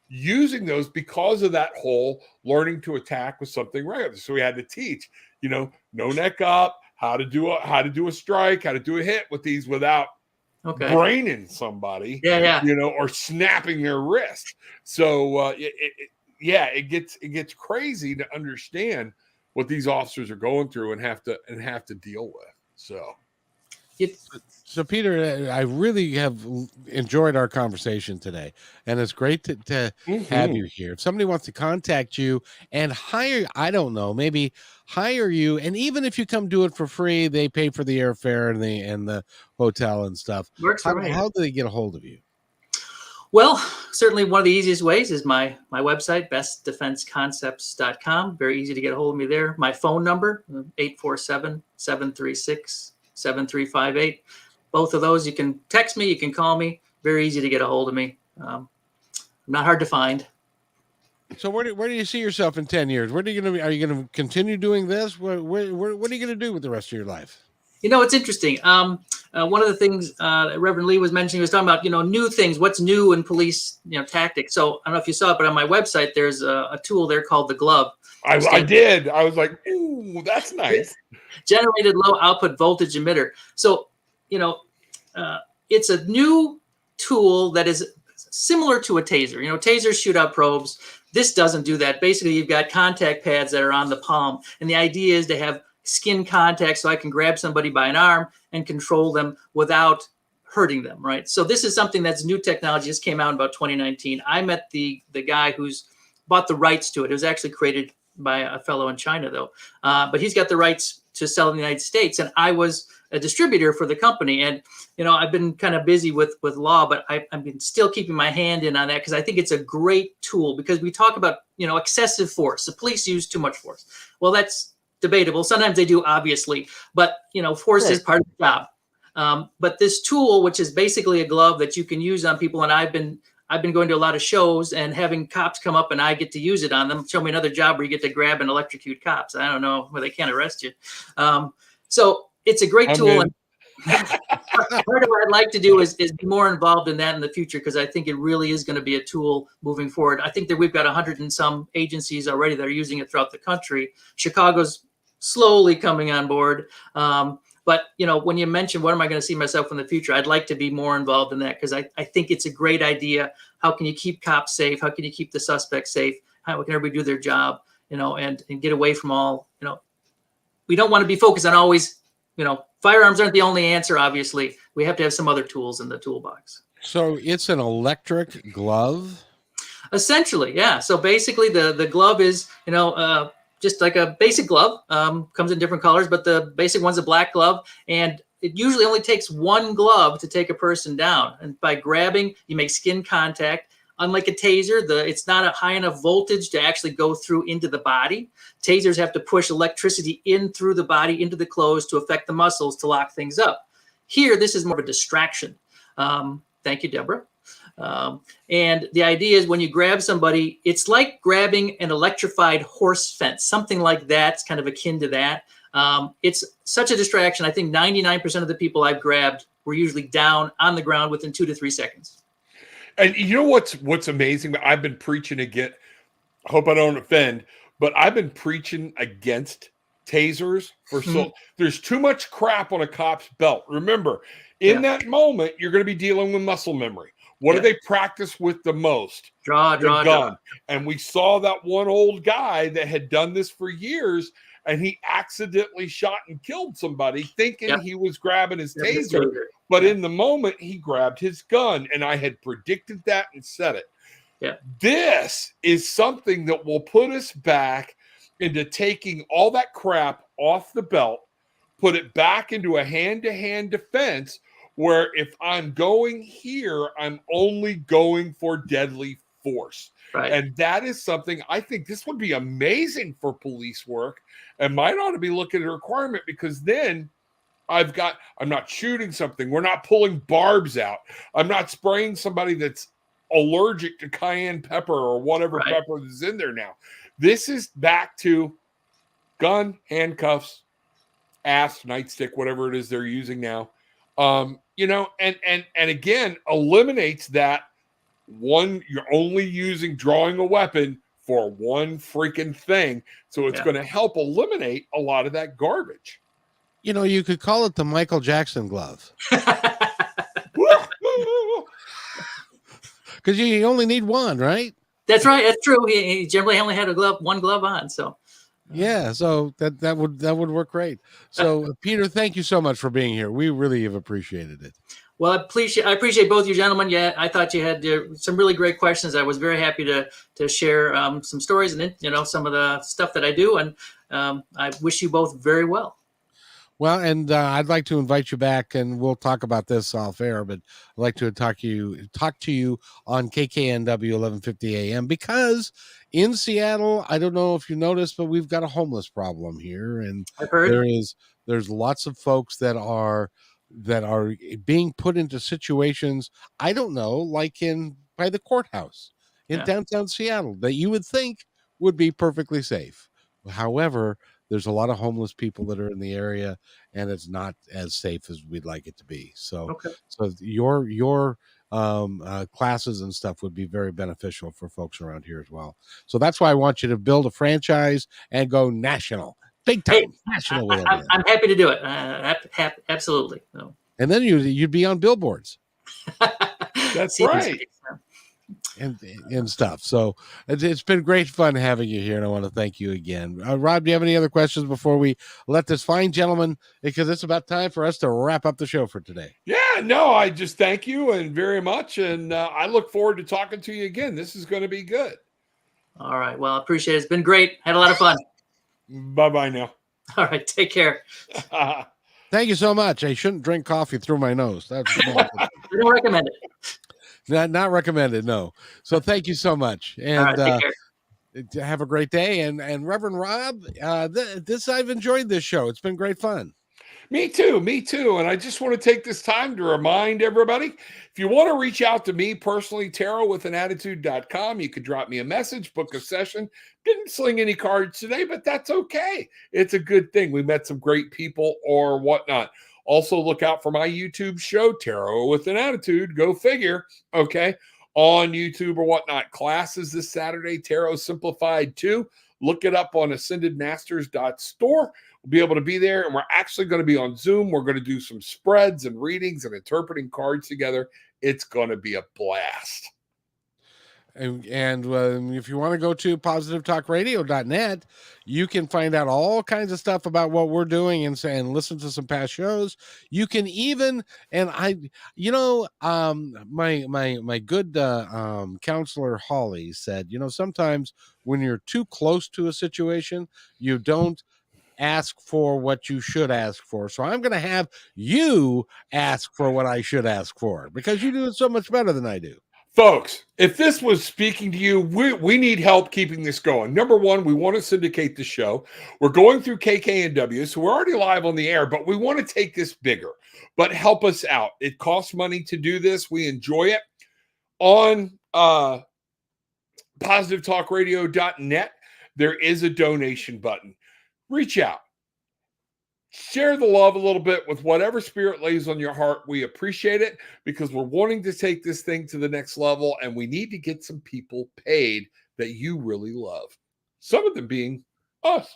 using those because of that whole learning to attack with something regular. So we had to teach, no neck up, how to do a strike, how to do a hit with these without braining somebody, or snapping their wrist. So it gets crazy to understand what these officers are going through and have to deal with. So Peter, I really have enjoyed our conversation today, and it's great to have you here. If somebody wants to contact you and hire, I don't know, maybe hire you, and even if you come do it for free, they pay for the airfare and the hotel and stuff. How do they get a hold of you? Well, certainly one of the easiest ways is my website, bestdefenseconcepts.com. Very easy to get a hold of me there. My phone number, 847-736-7358. Both of those, you can text me, you can call me. Very easy to get a hold of me. I'm not hard to find. So where do you see yourself in 10 years? Where are you going to be? Are you going to continue doing this? What are you going to do with the rest of your life? It's interesting. One of the things Reverend Lee was mentioning, he was talking about, new things, what's new in police, tactics. So I don't know if you saw it, but on my website, there's a tool there called the Glove. I did. I was like, ooh, that's nice. Generated low output voltage emitter. So, it's a new tool that is similar to a taser. Tasers shoot out probes. This doesn't do that. Basically, you've got contact pads that are on the palm. And the idea is to have skin contact so I can grab somebody by an arm and control them without hurting them, right? So this is something that's new technology. This came out in about 2019. I met the guy who's bought the rights to it. It was actually created by a fellow in China, though. But he's got the rights to sell in the United States. And I was a distributor for the company. And, I've been kind of busy with law, but I've been still keeping my hand in on that because I think it's a great tool because we talk about, excessive force. The police use too much force. Well, that's debatable. Sometimes they do, obviously, but, force is part of the job. But this tool, which is basically a glove that you can use on people, and I've been going to a lot of shows and having cops come up and I get to use it on them. Show me another job where you get to grab and electrocute cops. I don't know where they can't arrest you. So it's a great tool. And part of what I'd like to do is be more involved in that in the future because I think it really is going to be a tool moving forward. I think that we've got 100 and some agencies already that are using it throughout the country. Chicago's slowly coming on board. But, when you mention what am I going to see myself in the future, I'd like to be more involved in that because I think it's a great idea. How can you keep cops safe? How can you keep the suspects safe? How can everybody do their job, and get away from all, we don't want to be focused on always, firearms aren't the only answer, obviously. We have to have some other tools in the toolbox. So it's an electric glove? Essentially, yeah. So basically the glove is, just like a basic glove, comes in different colors, but the basic one's a black glove. And it usually only takes one glove to take a person down. And by grabbing, you make skin contact. Unlike a taser, it's not a high enough voltage to actually go through into the body. Tasers have to push electricity in through the body, into the clothes to affect the muscles to lock things up. Here, this is more of a distraction. Thank you, Deborah. And the idea is when you grab somebody, it's like grabbing an electrified horse fence, something like that. It's kind of akin to that. It's such a distraction. I think 99% of the people I've grabbed were usually down on the ground within 2 to 3 seconds. And you know what's amazing? I've been preaching again. I hope I don't offend, but I've been preaching against tasers for there's too much crap on a cop's belt. Remember, in that moment, you're going to be dealing with muscle memory. What do they practice with the most? Draw. And we saw that one old guy that had done this for years, and he accidentally shot and killed somebody thinking he was grabbing his taser. But in the moment, he grabbed his gun, and I had predicted that and said it. Yeah. This is something that will put us back into taking all that crap off the belt, put it back into a hand-to-hand defense where if I'm going here, I'm only going for deadly force. Right. And that is something I think this would be amazing for police work and might ought to be looking at a requirement because then I'm not shooting something. We're not pulling barbs out. I'm not spraying somebody that's allergic to cayenne pepper or whatever pepper is in there now. This is back to gun, handcuffs, ass, nightstick, whatever it is they're using now. And again, eliminates that one, you're only drawing a weapon for one freaking thing. So it's going to help eliminate a lot of that garbage. You could call it the Michael Jackson glove. Because you only need one, right? That's right. That's true. He generally only had one glove on. So yeah, so that would work great. So Peter, thank you so much for being here. We really have appreciated it. Well, I appreciate both you gentlemen. Yeah, I thought you had some really great questions. I was very happy to share some stories and some of the stuff that I do, and I wish you both very well. Well, and I'd like to invite you back, and we'll talk about this off air. But I'd like to talk to you on KKNW 1150 AM because in Seattle, I don't know if you noticed, but we've got a homeless problem here, and I've heard there's lots of folks that are being put into situations I don't know, like by the courthouse in downtown Seattle, that you would think would be perfectly safe. However, there's a lot of homeless people that are in the area, and it's not as safe as we'd like it to be. So, so your classes and stuff would be very beneficial for folks around here as well. So that's why I want you to build a franchise and go national, big time national. I'm happy to do it. Absolutely. No. And then you'd be on billboards. That's right. And stuff. So it's been great fun having you here, and I want to thank you again. Rob, do you have any other questions before we let this fine gentleman, because it's about time for us to wrap up the show for today? Yeah, no, I just thank you and very much, and I look forward to talking to you again. This is going to be good. All right. Well, I appreciate it. It's been great. Had a lot of fun. Bye-bye now. All right. Take care. Thank you so much. I shouldn't drink coffee through my nose. That's I don't recommend it. not recommended. No. So thank you so much. All right, And take care. have a great day. And Reverend Rob, I've enjoyed this show. It's been great fun. Me too. And I just want to take this time to remind everybody, if you want to reach out to me personally, tarotwithanattitude.com, you could drop me a message, book a session. Didn't sling any cards today, but that's okay. It's a good thing. We met some great people or whatnot. Also, look out for my YouTube show, Tarot with an Attitude. Go figure. Okay. On YouTube or whatnot. Classes this Saturday, Tarot Simplified 2. Look it up on ascendedmasters.store. We'll be able to be there, and we're actually going to be on Zoom. We're going to do some spreads and readings and interpreting cards together. It's going to be a blast. And if you want to go to positivetalkradio.net, you can find out all kinds of stuff about what we're doing and listen to some past shows. You can even, my good counselor Holly said, sometimes when you're too close to a situation, you don't ask for what you should ask for. So I'm going to have you ask for what I should ask for, because you do it so much better than I do. Folks, if this was speaking to you, we need help keeping this going. Number one, we want to syndicate the show. We're going through KKNW, so we're already live on the air, but we want to take this bigger. But help us out. It costs money to do this. We enjoy it. On positivetalkradio.net, there is a donation button. Reach out. Share the love a little bit with whatever spirit lays on your heart. We appreciate it, because we're wanting to take this thing to the next level, and we need to get some people paid that you really love. Some of them being us.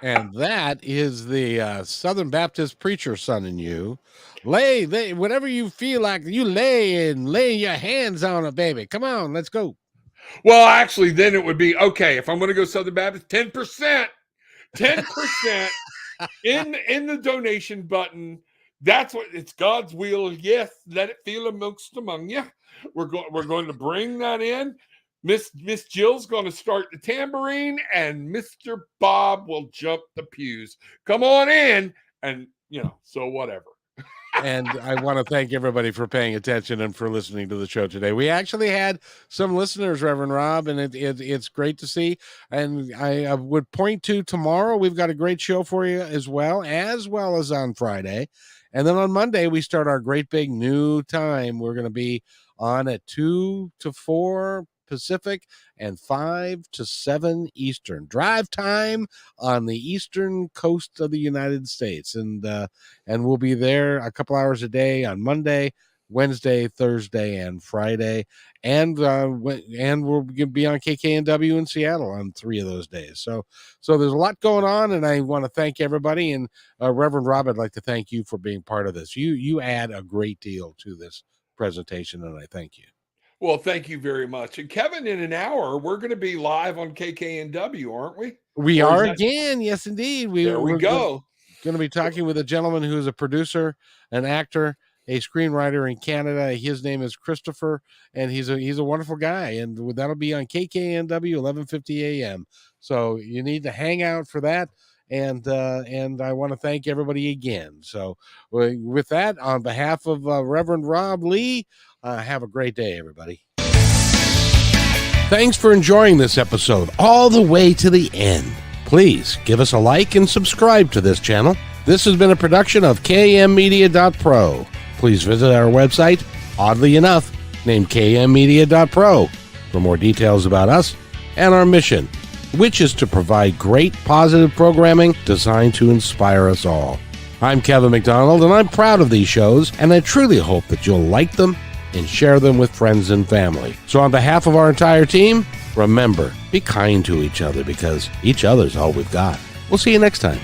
And that is the Southern Baptist preacher son in you. Whatever you feel like, you lay your hands on it, baby. Come on, let's go. Well, actually, then it would be, okay, if I'm going to go Southern Baptist, 10%. 10% in the donation button. That's what it's God's will. Yes, let it feel amongst among you. We're going to bring that in. Miss Jill's going to start the tambourine, and Mr. Bob will jump the pews. Come on in, and so whatever. And I want to thank everybody for paying attention and for listening to the show today. We actually had some listeners, Reverend Rob, and it's great to see. And I would point to tomorrow, we've got a great show for you as well as on Friday. And then on Monday, we start our great big new time. We're going to be on at 2 to 4 Pacific and 5 to 7 Eastern. Drive time on the eastern coast of the United States. And we'll be there a couple hours a day on Monday, Wednesday, Thursday, and Friday. And we'll be on KKNW in Seattle on 3 of those days. So there's a lot going on, and I want to thank everybody. And Reverend Rob, I'd like to thank you for being part of this. You add a great deal to this presentation, and I thank you. Well, thank you very much. And Kevin, in an hour, we're going to be live on KKNW, aren't we? We are again. Yes, indeed. There we go. Going to be talking with a gentleman who is a producer, an actor, a screenwriter in Canada. His name is Christopher, and he's a wonderful guy. And that'll be on KKNW 11:50 a.m. So you need to hang out for that. And I want to thank everybody again. So with that, on behalf of Reverend Rob Lee, have a great day, everybody. Thanks for enjoying this episode all the way to the end. Please give us a like and subscribe to this channel. This has been a production of kmmedia.pro. Please visit our website, oddly enough, named kmmedia.pro, for more details about us and our mission, which is to provide great positive programming designed to inspire us all. I'm Kevin McDonald, and I'm proud of these shows, and I truly hope that you'll like them and share them with friends and family. So on behalf of our entire team, remember, be kind to each other, because each other's all we've got. We'll see you next time.